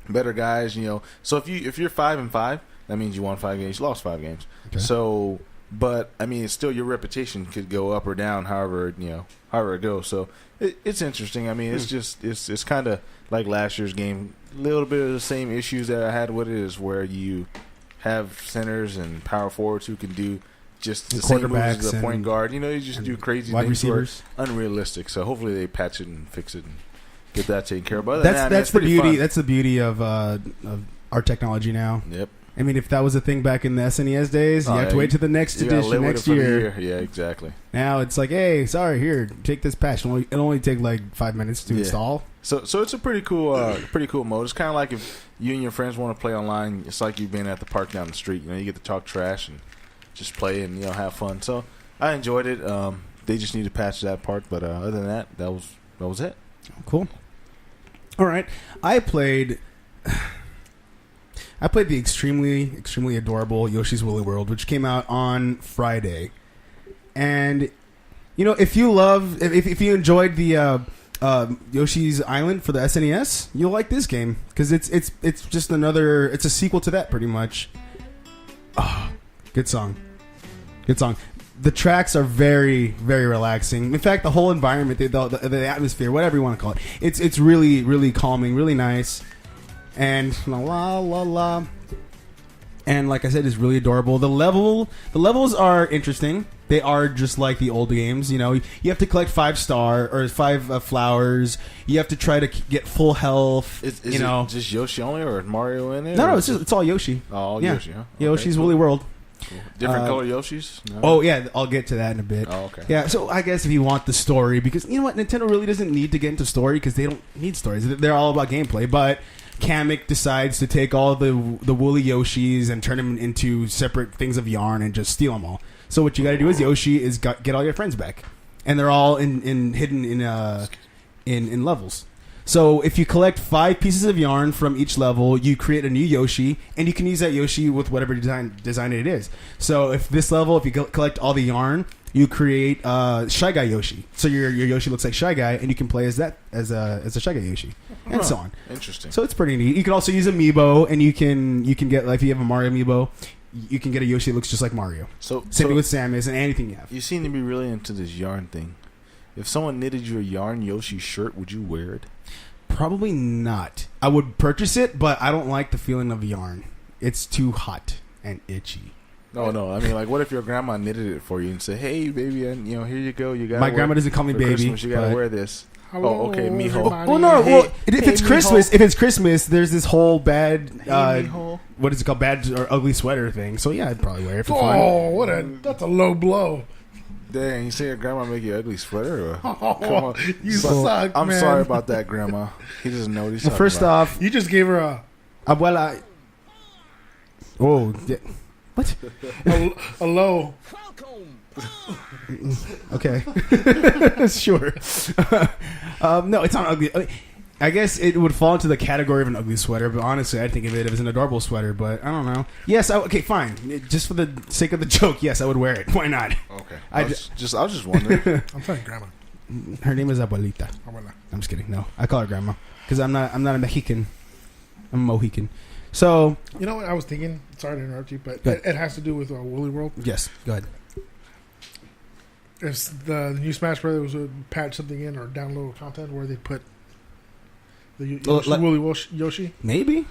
better guys, So if you're 5-5, that means you won 5 games, you lost 5 games. Okay. So, but I mean, it's still your reputation could go up or down, however it goes. So it's interesting. I mean, it's kind of like last year's game. A little bit of the same issues that I had with it is where you have centers and power forwards who can do just the same moves as the point guard. You just do crazy wide things that receivers. are unrealistic. So hopefully they patch it and fix it and get that taken care of. But That's the beauty. That's the beauty of our technology now. Yep. I mean, if that was a thing back in the SNES days, you have to wait to the next edition next year. Yeah, exactly. Now it's like, hey, sorry, here, take this patch. It'll only take like 5 minutes to install. So it's a pretty cool mode. It's kind of like if you and your friends want to play online. It's like you've been at the park down the street. You get to talk trash and just play and have fun. So I enjoyed it. They just need to patch that part, but other than that was it. Cool. All right, I played the extremely adorable Yoshi's Woolly World, which came out on Friday. And if you enjoyed the Yoshi's Island for the SNES, you'll like this game because it's just another. It's a sequel to that, pretty much. Oh, good song. The tracks are very, very relaxing. In fact, the whole environment, the atmosphere, whatever you want to call it, it's really, really calming, really nice, and la la la. And like I said, it's really adorable. The levels are interesting. They are just like the old games. You know, you have to collect 5 flowers. You have to try to get full health. Is it just Yoshi only, or Mario in it? No, it's all Yoshi. Oh, all Yeah. Yoshi, huh? Yoshi's cool. Woolly World. Cool. Different color Yoshis? No? Oh yeah, I'll get to that in a bit. Oh, okay. Yeah, so I guess if you want the story, because you know what, Nintendo really doesn't need to get into story because they don't need stories. They're all about gameplay. But Kamek decides to take all the woolly Yoshis and turn them into separate things of yarn and just steal them all. So what you got to do is Yoshi is get all your friends back, and they're all hidden in levels. So if you collect 5 pieces of yarn from each level, you create a new Yoshi, and you can use that Yoshi with whatever design it is. So if you collect all the yarn, you create Shy Guy Yoshi. So your Yoshi looks like Shy Guy, and you can play as a Shy Guy Yoshi, and so on. Interesting. So it's pretty neat. You can also use Amiibo, and you can get, like, if you have a Mario Amiibo, you can get a Yoshi that looks just like Mario. Same thing with Samus and anything you have. You seem to be really into this yarn thing. If someone knitted you a yarn Yoshi shirt, would you wear it? Probably not. I would purchase it, but I don't like the feeling of yarn. It's too hot and itchy. No. I mean, like, what if your grandma knitted it for you and said, "Hey, baby, and here you go. You got." My grandma doesn't call me baby. Christmas, you gotta wear this. Hello, okay, mijo. everybody. Well, no. Hey, If it's Christmas, there's this whole bad. mijo. What is it called? Bad or ugly sweater thing. So yeah, I'd probably wear it for Oh, fun. that's a low blow. Dang, you say your grandma make you an ugly sweater? Or? Oh, Come on. you suck, I'm man. sorry about that, Grandma. He doesn't know what he's Well, talking first about. off, You just gave her a abuela. Oh, what? low. Okay, sure. No, it's not ugly. I guess it would fall into the category of an ugly sweater, but honestly, I'd think of it as an adorable sweater. But I don't know. Yes, okay, fine. Just for the sake of the joke, yes, I would wear it. Why not? Okay. I I was just wondering. I'm saying grandma. Her name is Abuelita. Abuela. I'm just kidding. No, I call her grandma because I'm not a Mexican. I'm a Mohican. So You know what I was thinking? Sorry to interrupt you, but Go ahead. it has to do with Woolly World. yes, go ahead. If the new Smash Brothers would patch something in or download content where they put the Yoshi, Maybe.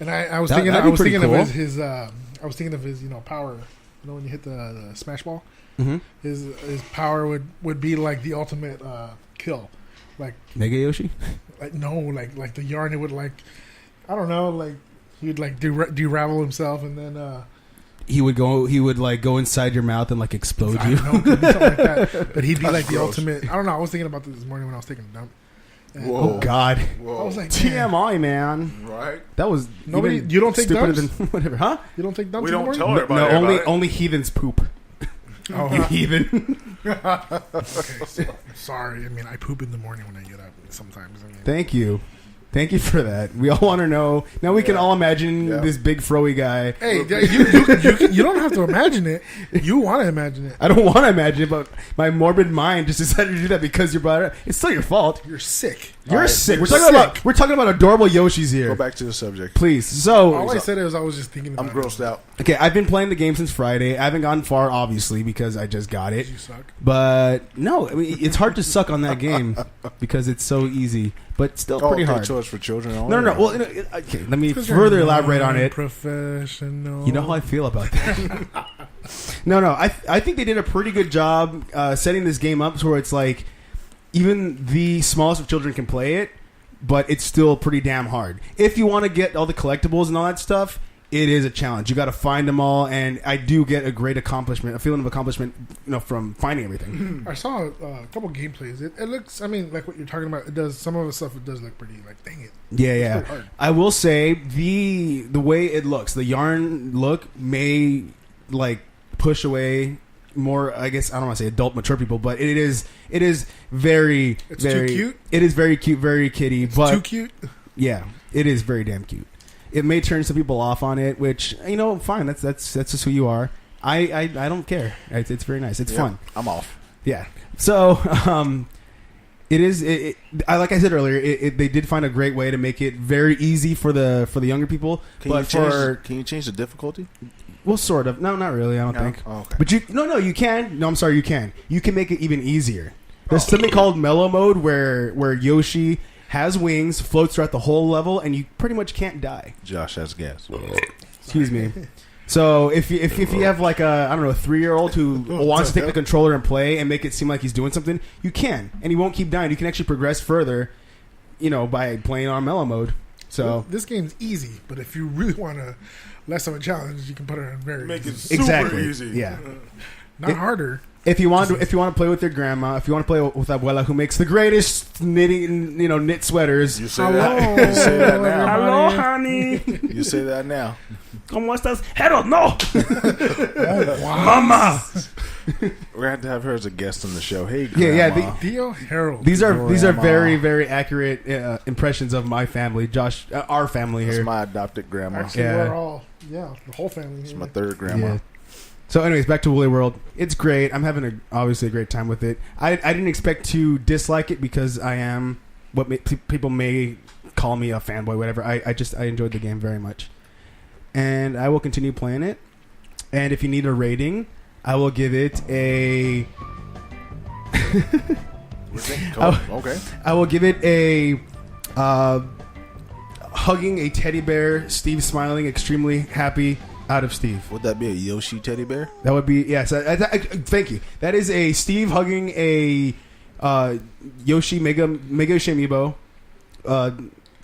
and I was That'd thinking, be I was pretty thinking cool. of his I was thinking of his power. You know, when you hit the Smash Ball, Mm-hmm. his power would be like the ultimate kill, like Mega Yoshi. like the yarn. It would like, I don't know, like he would like deravel himself and then. He would go inside your mouth and like explode I you. don't know, it could be something like that. But he'd be That's like the gross. ultimate. I don't know. I was thinking about this morning when I was taking a dump. And Whoa. Oh God. Whoa. I was like, man, TMI, man. right? That was Nobody- even you don't take stupider dumps? than whatever, huh? you don't take dumps We in the don't morning? tell her about No, it. only about it. only heathens poop. Oh, You heathen. okay. Sorry. I mean, I poop in the morning when I get up sometimes. I mean, Thank you for that. We all want to know. Now we can all imagine Yeah. this big froey guy. hey, you don't have to imagine it. You want to imagine it. I don't want to imagine it, but my morbid mind just decided to do that because you brought it up. It's still your fault. You're sick. You're All right. sick. You're We're talking about adorable Yoshis Go here. back to the subject. Please. So All I said is I was just thinking about I'm grossed out. okay, I've been playing the game since Friday. I haven't gotten far, obviously, because I just got it. You suck. But no, I mean, it's hard to suck on that game because it's so easy, but still pretty hard. So it's for children only? No. Well, okay. Let me 'Cause you're further elaborate on it. Professional. You know how I feel about that. No. I think they did a pretty good job setting this game up to where it's like even the smallest of children can play it, but it's still pretty damn hard. If you want to get all the collectibles and all that stuff, it is a challenge. You got to find them all, and I do get a great accomplishment, a feeling of accomplishment, from finding everything. I saw a couple gameplays. It looks, I mean, like what you're talking about. It does some of the stuff. It does look pretty. Like, dang it. Yeah. pretty hard. I will say the way it looks, the yarn look may like push away more. I guess I don't want to say adult, mature people, but it is very, It's too cute? It is very cute, very kitty, but Too cute. yeah, it is very damn cute. It may turn some people off on it, which fine. That's just who you are. I don't care. It's very nice. It's Yeah, fun. I'm off. Yeah. So, It is. Like I said earlier, they did find a great way to make it very easy for the younger people. Can you change the difficulty? Well, sort of. No, not really. I don't think. Oh, okay. But you can. No, I'm sorry, you can. You can make it even easier. There's something called mellow mode where Yoshi has wings, floats throughout the whole level, and you pretty much can't die. Josh has gas. Excuse me. So if you have like a 3-year-old who wants to take the controller and play and make it seem like he's doing something, you can, and he won't keep dying. You can actually progress further, by playing on mellow mode. So this game's easy, but if you really want to less of a challenge, you can put it on very Make it easy. super easy. Yeah. Not harder. If you want to play with your grandma, if you want to play with Abuela, who makes the greatest knit sweaters. You say that. You say that now. Hello, honey. You say that now. ¿Cómo estás? Hello, no. Mama. We're gonna have to have her as a guest on the show. Hey, Grandma. Yeah. Theo Harold. These are Grandma. very, very accurate impressions of my family, Josh, our family That's here. my adopted grandma. Actually, Yeah. we're all the whole family. It's here. my third grandma. Yeah. So, anyways, back to Woolly World. It's great. I'm having obviously a great time with it. I didn't expect to dislike it because I am what people may call me a fanboy, whatever. I enjoyed the game very much, and I will continue playing it. And if you need a rating, I will give it a. Okay. I will give it a. Hugging a teddy bear, Steve smiling, extremely happy. Out of Steve. Would that be a Yoshi teddy bear? That would be, yes. Thank you. That is a Steve hugging a Yoshi Mega Amiibo,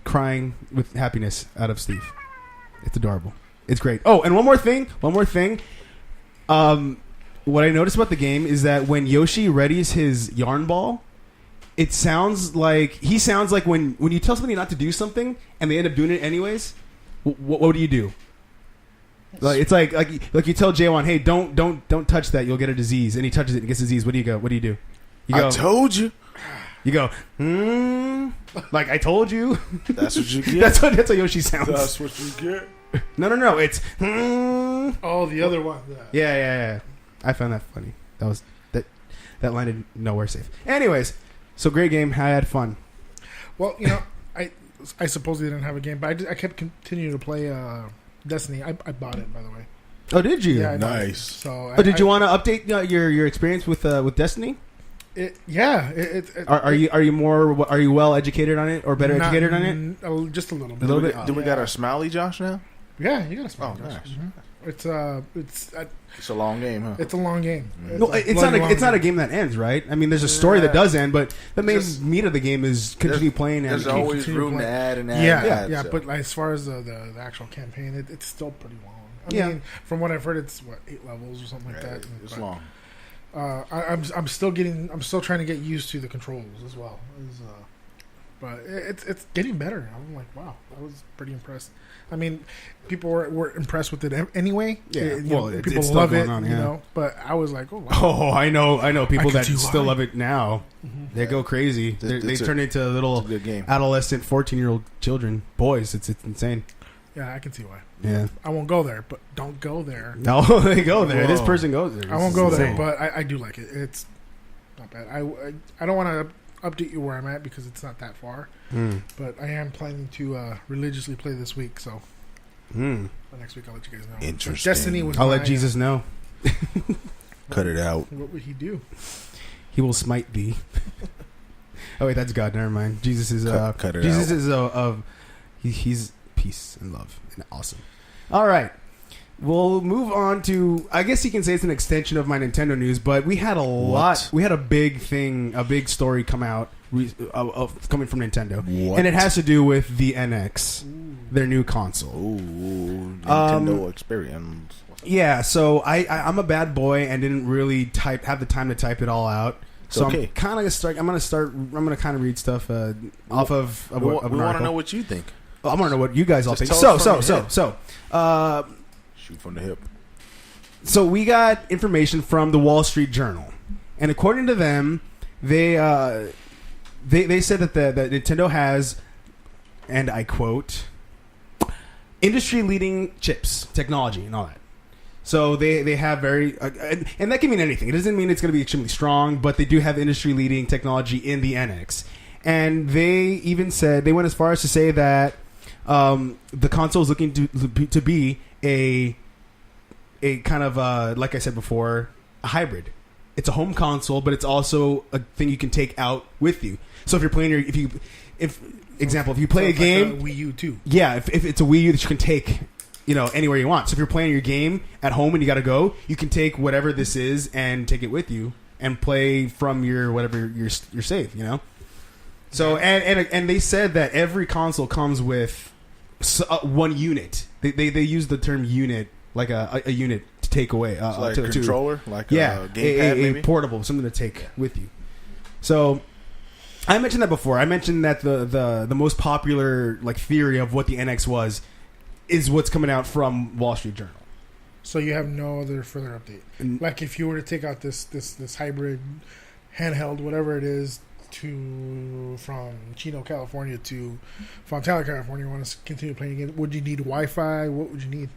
crying with happiness out of Steve. It's adorable. It's great. Oh, and one more thing. What I noticed about the game is that when Yoshi readies his yarn ball, he sounds like when you tell somebody not to do something and they end up doing it anyways. What do you do? Like it's like you tell J1, hey, don't touch that, you'll get a disease, and he touches it and gets a disease. What do you go? You go, I told you. You go, like I told you. That's what you get. that's how Yoshi sounds. That's what you get. No. It's Oh, the other one. Yeah. I found that funny. That landed nowhere safe. Anyways, so great game. I had fun. Well, I suppose they didn't have a game, but I kept continuing to play Destiny. I bought it, by the way. Oh, did you? Yeah, I bought it. Nice. So, did you want to update your experience with Destiny? Are you well educated on it or better educated on it? Just a little bit. A little bit. Do we got our smiley Josh now? Yeah, you got a smile. Oh, nice. Mm-hmm. It's a long game, huh? It's a long game. No, it's not a game that ends, right? I mean, there's a story that does end, but the main meat of the game is continue playing. There's and always continue room to playing. add and add. Yeah, and add, But as far as the actual campaign, it's still pretty long. I mean, from what I've heard, it's 8 levels or something like that. It's long. I'm still trying to get used to the controls as well. But it's getting better. I'm like, wow, I was pretty impressed. I mean, people were impressed with it anyway. Yeah, people it's love still it, going on, But I was like, oh, wow. Oh, I know people I that can see still why. love it now. Mhm. They go crazy. They turn into It's little a good game. adolescent 14-year-old children, boys. It's insane. Yeah, I can see why. Yeah. I won't go there, but don't go there. No, they go there. Whoa. This person goes there. I won't go there, insane. but I do like it. It's not bad. I don't want to update you where I'm at because it's not that far, but I am planning to religiously play this week. So next week I'll let you guys know. Interesting. Destiny was. I'll let my, Jesus know. Cut it out. What would he do? He will smite thee. Oh wait, that's God. Never mind. Jesus is Cut it Jesus out. is he's peace and love and awesome. All right. We'll move on to, I guess you can say it's an extension of my Nintendo news, but we had a big story come out coming from Nintendo. What? And it has to do with the NX, their new console. Ooh, Nintendo experience. Yeah, so I'm a bad boy and didn't really have the time to type it all out. So okay. I'm gonna kind of read stuff off of We an want to article. know what you think. I want to know what you guys all Just think. tell us So, Shoot from the hip. So we got information from the Wall Street Journal, and according to them, they said that that Nintendo has, and I quote, industry-leading chips, technology, and all that. So they have very and that can mean anything. It doesn't mean it's going to be extremely strong, but they do have industry leading technology in the NX. And they even said they went as far as to say that the console is looking to be a kind of like I said before, a hybrid. It's a home console, but it's also a thing you can take out with you. So if you're playing if you play a game, like a Wii U too. Yeah, if it's a Wii U that you can take, anywhere you want. So if you're playing your game at home and you got to go, you can take whatever this is and take it with you and play from your whatever your save. So and they said that every console comes with one unit. They use the term unit, like a unit to take away. So like a controller, like a gamepad, maybe? A portable, something to take with you. So I mentioned that before. I mentioned that the most popular theory of what the NX was is what's coming out from Wall Street Journal. So you have no other further update. Like if you were to take out this hybrid handheld, whatever it is, from Chino, California to Fontana, California, you want to continue playing again, would you need Wi-Fi? What would you need?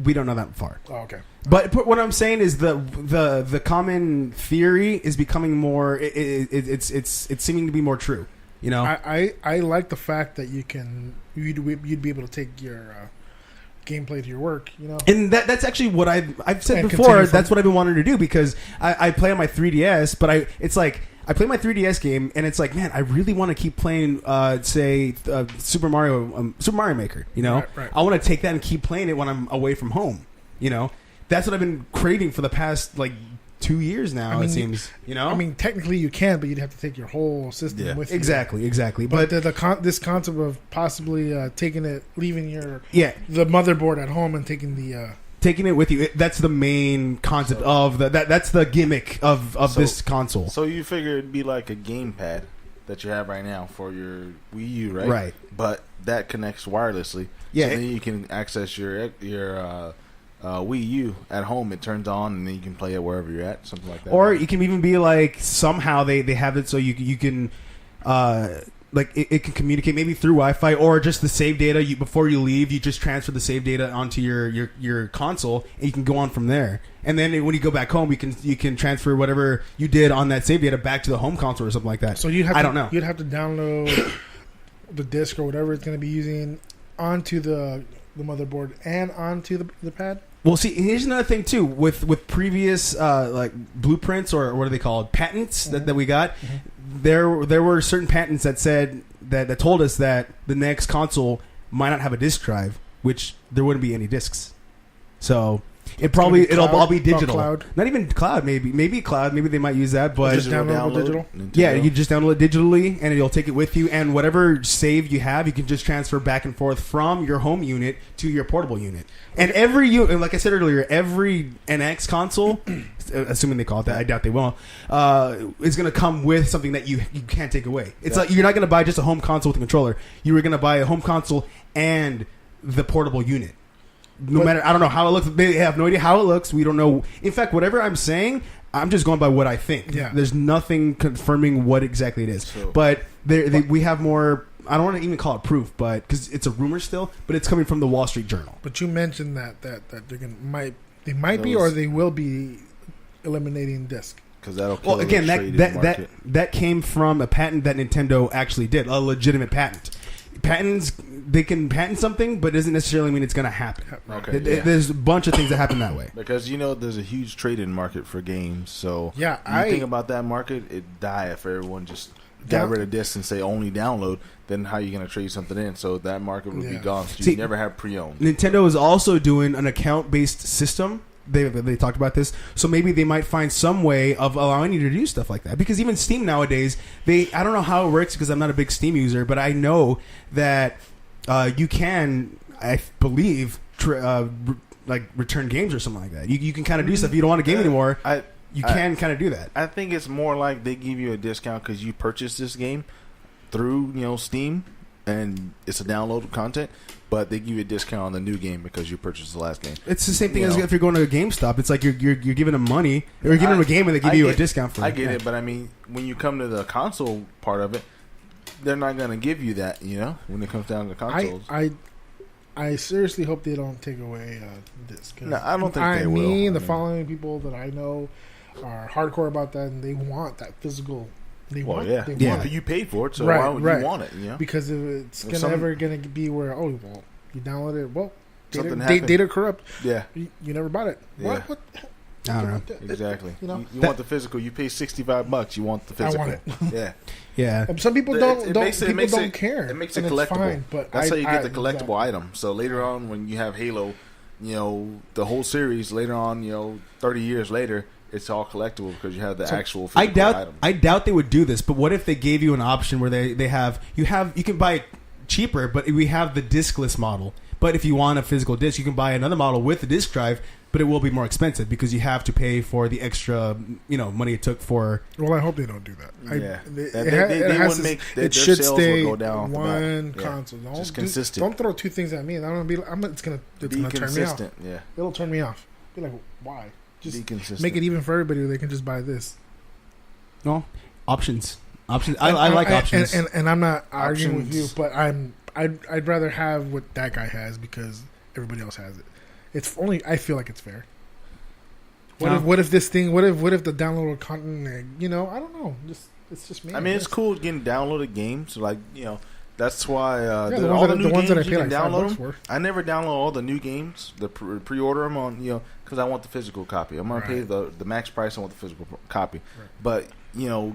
We don't know that far. Oh, okay. But what I'm saying is the common theory is becoming more. It's seeming to be more true. I like the fact that you'd be able to take your gameplay to your work. And that's actually what I've said before. That's what I've been wanting to do because I play on my 3DS, but it's like. I play my 3DS game, and it's like, man, I really want to keep playing, Super Mario Maker. Right. I want to take that and keep playing it when I'm away from home. That's what I've been craving for the past 2 years now. It seems. I mean, technically you can, but you'd have to take your whole system with you. Exactly. But this concept of possibly leaving the motherboard at home and taking it with you. That's the main concept of that's the gimmick of this console. So you figure it'd be like a gamepad that you have right now for your Wii U, right? Right. But that connects wirelessly. Yeah. So then you can access your Wii U at home. It turns on, and then you can play it wherever you're at, something like that. Or you can even be somehow they have it so you can. It can communicate maybe through Wi-Fi or just the save data. Before you leave, you just transfer the save data onto your console, and you can go on from there. And then when you go back home, you can transfer whatever you did on that save data back to the home console or something like that. So I don't know. You'd have to download the disc or whatever it's going to be using onto the motherboard and onto the pad. Well, see, here's another thing too. With previous blueprints or what are they called, patents that we got. Mm-hmm. There were certain patents that said that told us that the next console might not have a disk drive, which there wouldn't be any discs. So it'll all be digital. Cloud. Not even cloud. Maybe cloud. Maybe they might use that. But just download digital. Nintendo. Yeah, you just download it digitally, and it'll take it with you. And whatever save you have, you can just transfer back and forth from your home unit to your portable unit. And every unit, like I said earlier, every NX console, assuming they call it that, I doubt they will, is going to come with something that you can't take away. It's like you're not going to buy just a home console with a controller. You were going to buy a home console and the portable unit. No matter, I don't know how it looks. They have no idea how it looks. We don't know. In fact, whatever I'm saying, I'm just going by what I think. Yeah. There's nothing confirming what exactly it is. So, but we have more. I don't want to even call it proof, but because it's a rumor still, but it's coming from the Wall Street Journal. But you mentioned that they're they might be or they will be eliminating disc. Because that'll kill that came from a patent that Nintendo actually did, a legitimate patent. Patents, they can patent something, but it doesn't necessarily mean it's going to happen. Okay, There's a bunch of things that happen that way. Because there's a huge trade-in market for games, so you think about that market, it'd die if everyone just got rid of discs and say only download. Then how are you going to trade something in? So that market would be gone. So you never have pre-owned. Nintendo is also doing an account-based system. They talked about this, so maybe they might find some way of allowing you to do stuff like that. Because even Steam nowadays, I don't know how it works because I'm not a big Steam user, but I know that you can, I believe, return games or something like that. You can kind of do stuff. If you don't want a game anymore, you can kind of do that. I think it's more like they give you a discount because you purchased this game through Steam, and it's a download content. But they give you a discount on the new game because you purchased the last game. It's the same thing as if you're going to a GameStop. It's like you're giving them money. Or you're giving them a game and they give you a discount for it. I get it, but I mean, when you come to the console part of it, they're not going to give you that, when it comes down to consoles. I I seriously hope they don't take away this. No, I don't think they will. Me and the I mean- following people that I know are hardcore about that, and they want that physical. They Well, want, yeah, they Yeah. want But it. you paid for it, so Right, why would right. you want it? You know, Because if it's If gonna some- ever gonna be where you download it, Something data, happened. data corrupt. yeah, You never bought it. Yeah. What? I don't know. exactly. You know? you want the physical. You pay $65. You want the I physical. want it. Yeah, Yeah. And some people It- don't. it don't makes it- it people makes don't it- care. it makes and it it's collectible. fine, but That's how you get the collectible exactly. item. So later on, when you have Halo, the whole series. Later on, 30 years later, it's all collectible because you have the actual physical item. I doubt they would do this. But what if they gave you an option where they have you can buy it cheaper, but we have the discless model. But if you want a physical disc, you can buy another model with the disc drive, but it will be more expensive because you have to pay for the extra, money it took for. Well, I hope they don't do that. Yeah. It, They has wouldn't to- make it their should sales stay will go down off the bat. one Yeah. console. Just consistent. Don't throw two things at me. It's gonna Be turn me off. consistent. Yeah, It'll turn me off. Be like, why? Just be consistent. make it even for everybody. They can just buy this. No, options. I like options. And I'm not arguing with you, Options. but I'd rather have what that guy has because everybody else has it. It's only I feel like it's fair. What if this thing? What if the downloadable content? I don't know. It's just me. I mean, it's guess. cool getting downloaded games. That's why Yeah, all the the new ones that I games pay you like can $5 download them. for. I never download all the new games. The pre-order them on because I want the physical copy. I'm gonna pay Right. the max price. I want the physical copy. Right. But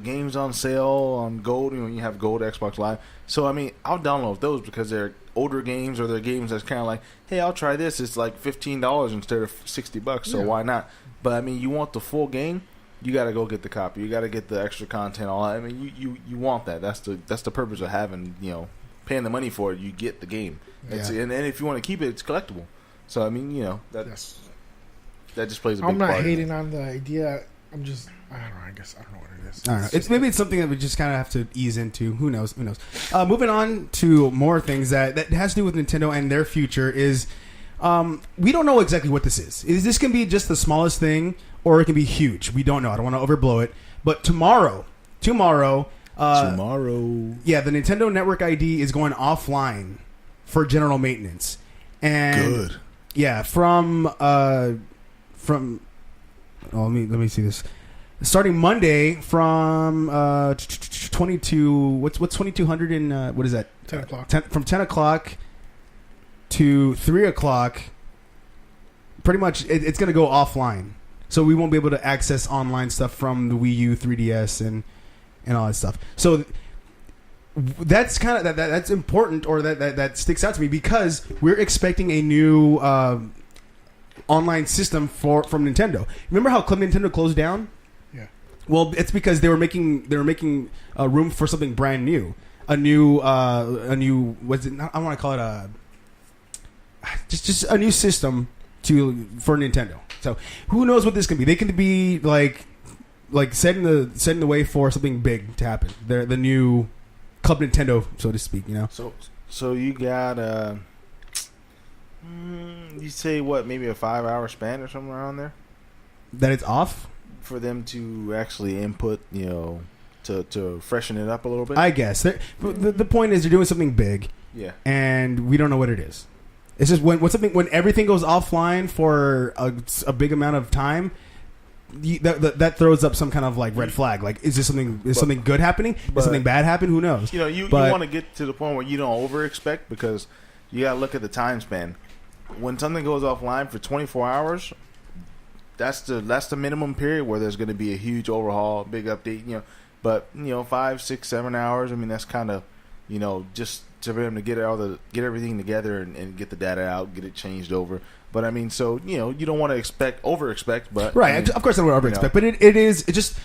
games on sale on Gold. You have Gold Xbox Live. So I mean, I'll download those because they're older games or they're games that's kind of like, hey, I'll try this. It's like $15 instead of $60. So Yeah. why not? But I mean, you want the full game. You got to go get the copy. You got to get the extra content. All that. I mean, you want that. That's the purpose of having paying the money for it. You get the game. That's Yeah. and if you want to keep it, it's collectible. So I mean, that Yes. that just plays a big I'm not part. hating on the idea. I don't know. I guess I don't know what it is. I don't know. Maybe it's something that we just kind of have to ease into. Who knows? Moving on to more things that has to do with Nintendo and their future is we don't know exactly what this is. Is this can be just the smallest thing or it can be huge? We don't know. I don't want to overblow it. But tomorrow, Tomorrow. yeah, the Nintendo Network ID is going offline for general maintenance. And Good. yeah, from let me see this. Starting Monday from 22. What's 2200 in what is that? 10 o'clock. From 10 o'clock to 3 o'clock. Pretty much, it's going to go offline, so we won't be able to access online stuff from the Wii U, 3DS, and all that stuff. So that's kind of that's important, or that sticks out to me because we're expecting a new online system from Nintendo. Remember how Club Nintendo closed down? Yeah. Well, it's because they were making room for something brand new, a new what's it? I want to call it a just a new system for Nintendo. So who knows what this can be? They can be like setting the way for something big to happen. They're the new Club Nintendo, so to speak. So you got you say what, maybe a 5-hour span or something around there That it's off. for them to actually input, to freshen it up a little bit. I guess the point is they're doing something big, Yeah. and we don't know what it is. It's just when everything goes offline for a big amount of time, that throws up some kind of like red flag. Like, is something good happening? Is something bad happen? Who knows? You want to get to the point where you don't over expect, because you got to look at the time span. When something goes offline for 24 hours, that's the minimum period where there's going to be a huge overhaul, big update. But 5, 6, 7 hours. I mean, that's kind of just to them to get everything together and get the data out, get it changed over. But I mean, so you don't want to over expect, but Right, I mean, of course I don't over expect, but it's just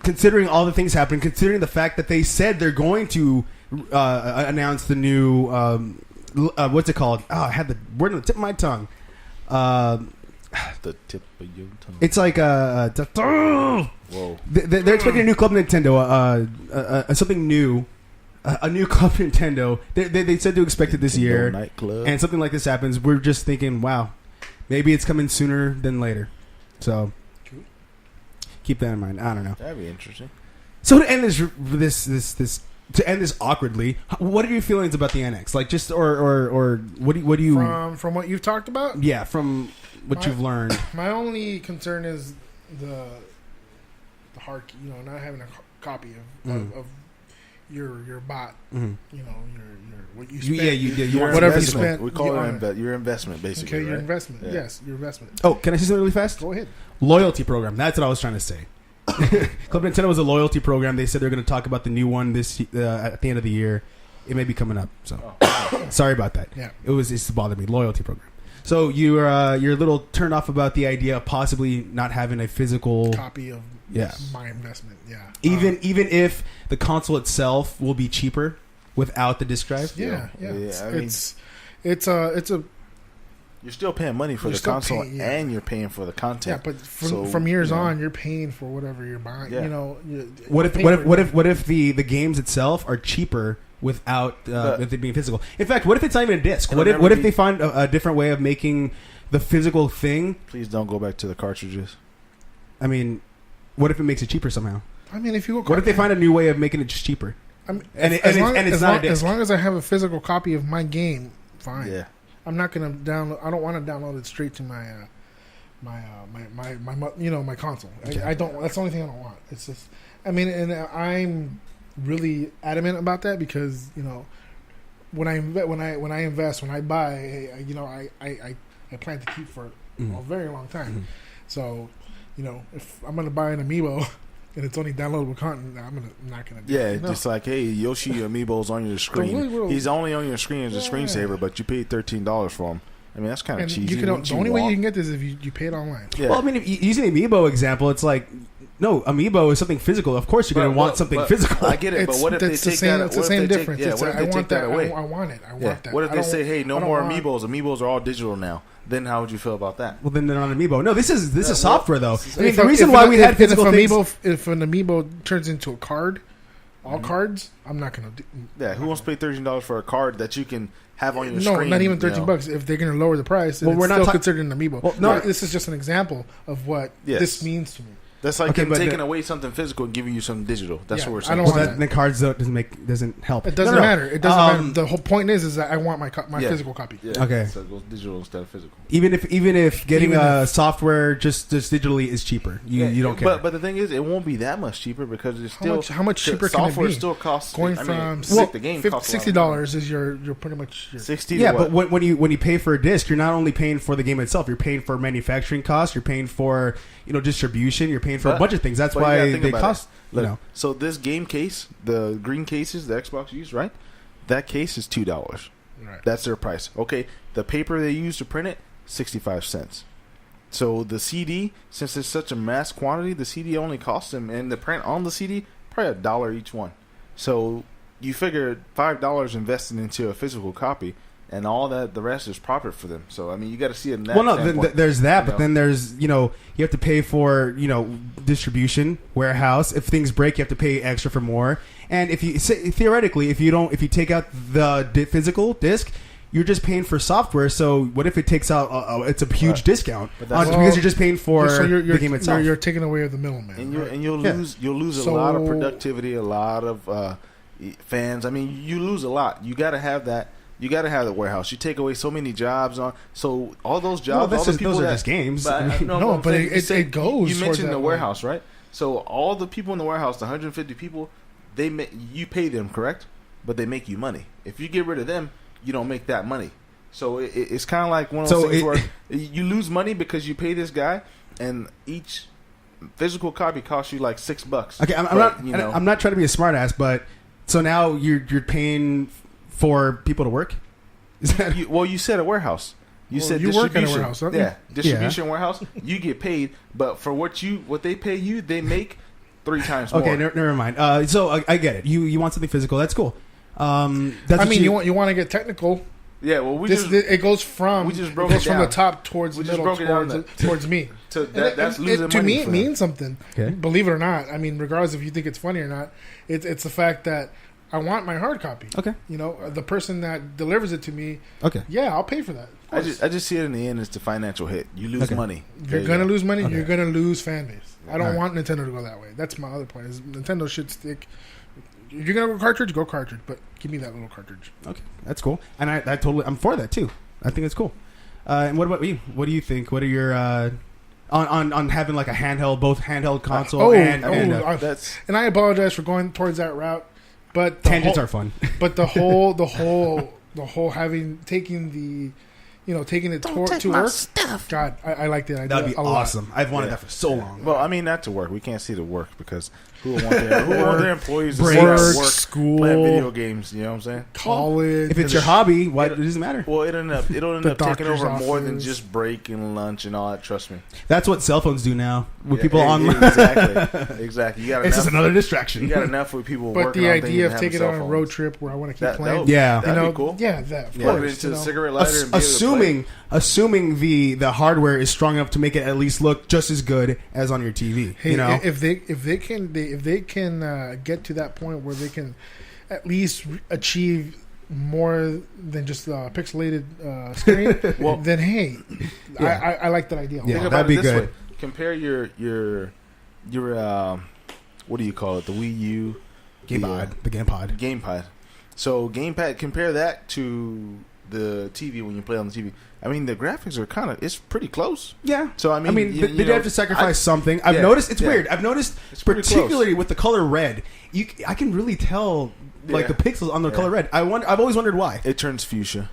considering all the things happening, considering the fact that they said they're going to announce the new what's it called? Oh, I had the word on the tip of my tongue. the tip of your tongue. It's like Whoa. they're expecting a new Club Nintendo, something new, a new Club Nintendo. They said to expect it this year, Nightclub. and something like this happens. We're just thinking, wow, maybe it's coming sooner than later. So keep that in mind. I don't know. That'd be interesting. So to end this to end this awkwardly, what are your feelings about the NX? Like, just or what do you from what you've talked about? yeah, from what you've learned. My only concern is the hard, not having a copy of your bot. Mm-hmm. Your what you spent. You want whatever you investment. spent. We call it your investment, basically. Okay, your right? investment. Yeah. Yes, your investment. Oh, can I say something really fast? Go ahead. Loyalty program. That's what I was trying to say. Club Nintendo was a loyalty program. They said they're going to talk about the new one this at the end of the year. It may be coming up. So sorry about that. Yeah, It's bothered me. Loyalty program. So you're a little turned off about the idea of possibly not having a physical copy of my investment. Yeah, even if the console itself will be cheaper without the disc drive. Yeah. I mean, It's a you're still paying money for You're the still console, paying, yeah. and you're paying for the content. but from years on, you're paying for whatever you're buying. Yeah. What if the games itself are cheaper without with it being physical? In fact, what if it's not even a disc? What if they find a different way of making the physical thing? Please don't go back to the cartridges. I mean, what if it makes it cheaper somehow? I mean, if you go, What if they find a new way of making it just cheaper? As long as I have a physical copy of my game, fine. Yeah. I'm not gonna download. I don't want to download it straight to my my console. Okay. I don't. That's the only thing I don't want. It's just. I mean, and I'm really adamant about that because when I invest, when I buy, I plan to keep for a very long time. Mm-hmm. So, if I'm gonna buy an amiibo. And it's only downloadable content. I'm not gonna. Do it. No. Just like, hey, Yoshi Amiibo's on your screen. He's only on your screen as a screensaver, but you paid $13 for him. I mean, that's kind of cheesy. The only way you can get this is if you pay it online. Yeah. Well, I mean, if using the Amiibo example, it's like, no, Amiibo is something physical. Of course, you're going to want something physical. I get it, but what if they take that? It's the same difference. What if they take that away? I want it. I want that. What if they say, hey, no more Amiibos? Amiibos are all digital now. Then how would you feel about that? Well, then they're not an Amiibo. No, this is software though. I mean, If the reason why we had physical things. If an Amiibo turns into a card, all cards, I'm not gonna do. Yeah, who wants to pay $13 for a card that you can have on your No, screen? not even $13. If they're gonna lower the price, then we're it's not still considered an Amiibo. Well, no. This is just an example of what this means to me. That's like Okay, them but taking away something physical and giving you something digital. That's Yeah, what we're I saying. don't Well, want that, that. the cards doesn't help. It doesn't No. matter. It doesn't matter. The whole point is that I want my physical copy. Yeah, Okay. so it goes digital instead of physical. Even if getting software just digitally is cheaper, you don't care. But the thing is, it won't be that much cheaper because it's still How much cheaper can it software be? still costs. Going I from mean, the game costs $60 is your pretty much your, $60. Yeah, but when you pay for a disc, you're not only paying for the game itself. You're paying for manufacturing costs. You're paying for distribution. You're paying for a bunch of things. That's why they cost. So this game case, the green cases the Xbox used, right? That case is $2. right. That's their price. Okay, the paper they use to print it, 65 cents. So the CD, since it's such a mass quantity, the CD only costs them, and the print on the CD, probably $1 each one. So you figure $5 invested into a physical copy, and all that, the rest is profit for them. So I mean, you got to see it in that. Well, no, standpoint. there's that, but then there's you have to pay for distribution, warehouse. If things break, you have to pay extra for more. And if you theoretically, if you take out the physical disc, you're just paying for software. So what if it takes out? It's a huge discount because you're just paying for the game itself. You're taking away the middleman, and you'll lose a lot of productivity, a lot of fans. I mean, you lose a lot. You got to have that. You got to have the warehouse. You take away so many jobs on. So all those jobs, well, all the people those are just games. But, it goes. You mentioned the warehouse, right? So all the people in the warehouse, the 150 people, you pay them, correct? But they make you money. If you get rid of them, you don't make that money. So it's kind of like one of those things where you lose money because you pay this guy, and each physical copy costs you like $6. Okay, I'm not trying to be a smartass, but so now you're paying for people to work. Is that you said a warehouse. You said you distribution. Work in a warehouse, don't you? Yeah, distribution warehouse. You get paid, but for what they pay you, they make 3 times more. Okay, never mind. So I get it. You want something physical? That's cool. You want to get technical. Yeah, well, it goes from from the top towards the middle towards me. So that's losing to money me. It means something. Okay. Believe it or not. I mean, regardless if you think it's funny or not, it's the fact that I want my hard copy. Okay. The person that delivers it to me. Okay. Yeah, I'll pay for that. I just see it in the end as the financial hit. You lose money. You're gonna lose money. Okay. You're gonna lose fan base. I don't want Nintendo to go that way. That's my other point. Is Nintendo should stick. If you're gonna go cartridge, go cartridge. But give me that little cartridge. Okay, that's cool, and I'm for that too. I think it's cool. And what about you? What do you think? What are your on having like a handheld, both handheld console and I apologize for going towards that route, but tangents are fun. But the whole taking it to work. Stuff. God, I like that idea. That'd be awesome. I've wanted that for so long. Well, I mean, not to work. We can't see the work because who will want their employees to work, school, playing video games? You know what I'm saying? College. If it's your hobby, it doesn't matter. Well, it'll end up taking over more than just break and lunch and all that. Trust me. That's what cell phones do now with people online. Exactly. You got it's just another distraction. You got enough with people. But working the on idea of things taking it on a road trip where I want to keep playing, that'd be cool. Yeah, that. Plug it into the cigarette lighter. And assuming the hardware is strong enough to make it at least look just as good as on your TV. Hey, you know, if they can get to that point where they can at least achieve more than just a pixelated screen, then hey, I like that idea. Yeah, that'd be good. Compare your what do you call it? The Wii U, the GamePod. So GamePad, compare that to the TV when you play on the TV. I mean, the graphics are it's pretty close. Yeah. So I mean, they did have to sacrifice something. I've noticed it's weird. I've noticed particularly with the color red, I can really tell like the pixels on the color red. I've always wondered why. It turns fuchsia.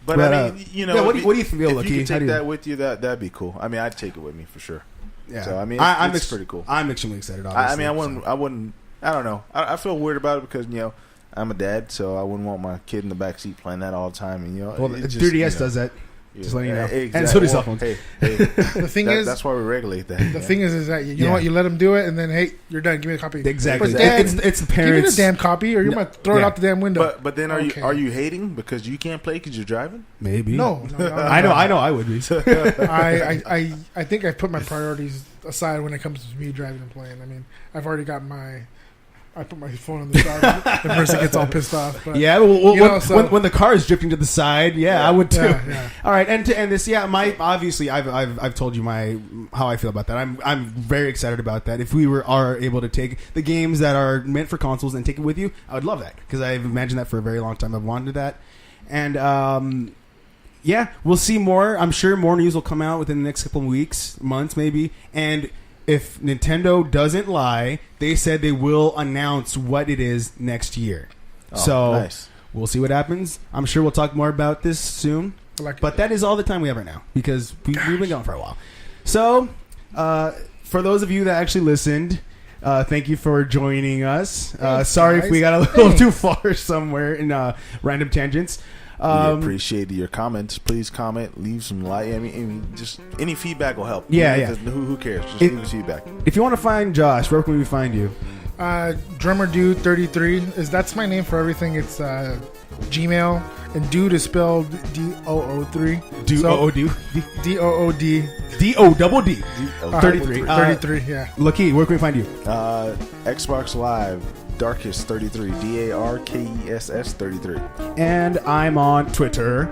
But I mean, what do you feel, if Lucky? you could take that with you, that'd be cool. I mean, I'd take it with me for sure. Yeah. So I mean, it's pretty cool. I'm extremely excited. Obviously, I wouldn't. I don't know. I feel weird about it because I'm a dad, so I wouldn't want my kid in the backseat playing that all the time. And well, the 3DS does that. Yeah, just letting you know. Exactly. And so do cell phones. Hey, the thing is, that's why we regulate that. The thing is that you know what, you let them do it, and then hey, you're done. Give me a copy. Exactly. But Dad, it's the parents. Give me the damn copy, or you might throw it out the damn window. But then are you hating because you can't play because you're driving? Maybe. No. I know. I would be. I think I've put my priorities aside when it comes to me driving and playing. I mean, I've already got I put my phone on the charger. The person gets all pissed off. But, when the car is drifting to the side, I would too. Yeah. All right, and to end this, obviously I've told you how I feel about that. I'm very excited about that. If we are able to take the games that are meant for consoles and take it with you, I would love that because I've imagined that for a very long time. I've wanted that, and we'll see more. I'm sure more news will come out within the next couple of weeks, months, maybe, and. If Nintendo doesn't lie, they said they will announce what it is next year. Nice. We'll see what happens. I'm sure we'll talk more about this soon. But that is all the time we have right now because we've been going for a while. So, for those of you that actually listened, thank you for joining us. Sorry if we got a little too far somewhere in random tangents. We appreciate your comments. Please comment, leave some like. I mean, just any feedback will help. Yeah. Who cares? Just leave us feedback. If you want to find Josh, where can we find you? Drummer Dude 33 that's my name for everything. It's Gmail, and Dude is spelled DOO3. DOOD 33. 33. Yeah. Lucky, where can we find you? Xbox Live. Darkest 33, DARKESS 33, and I'm on Twitter,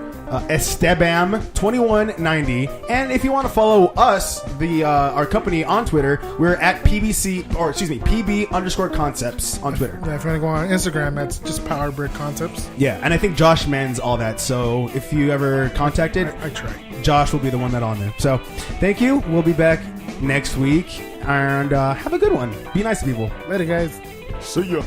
Estebam2190. And if you want to follow us, our company on Twitter, we're at PB_concepts on Twitter. Yeah, if you want to go on Instagram, that's just Power Brick Concepts. Yeah, and I think Josh mends all that. So if you ever contacted, I try. Josh will be the one that on there. So thank you. We'll be back next week, and have a good one. Be nice to people. Later, guys. See ya.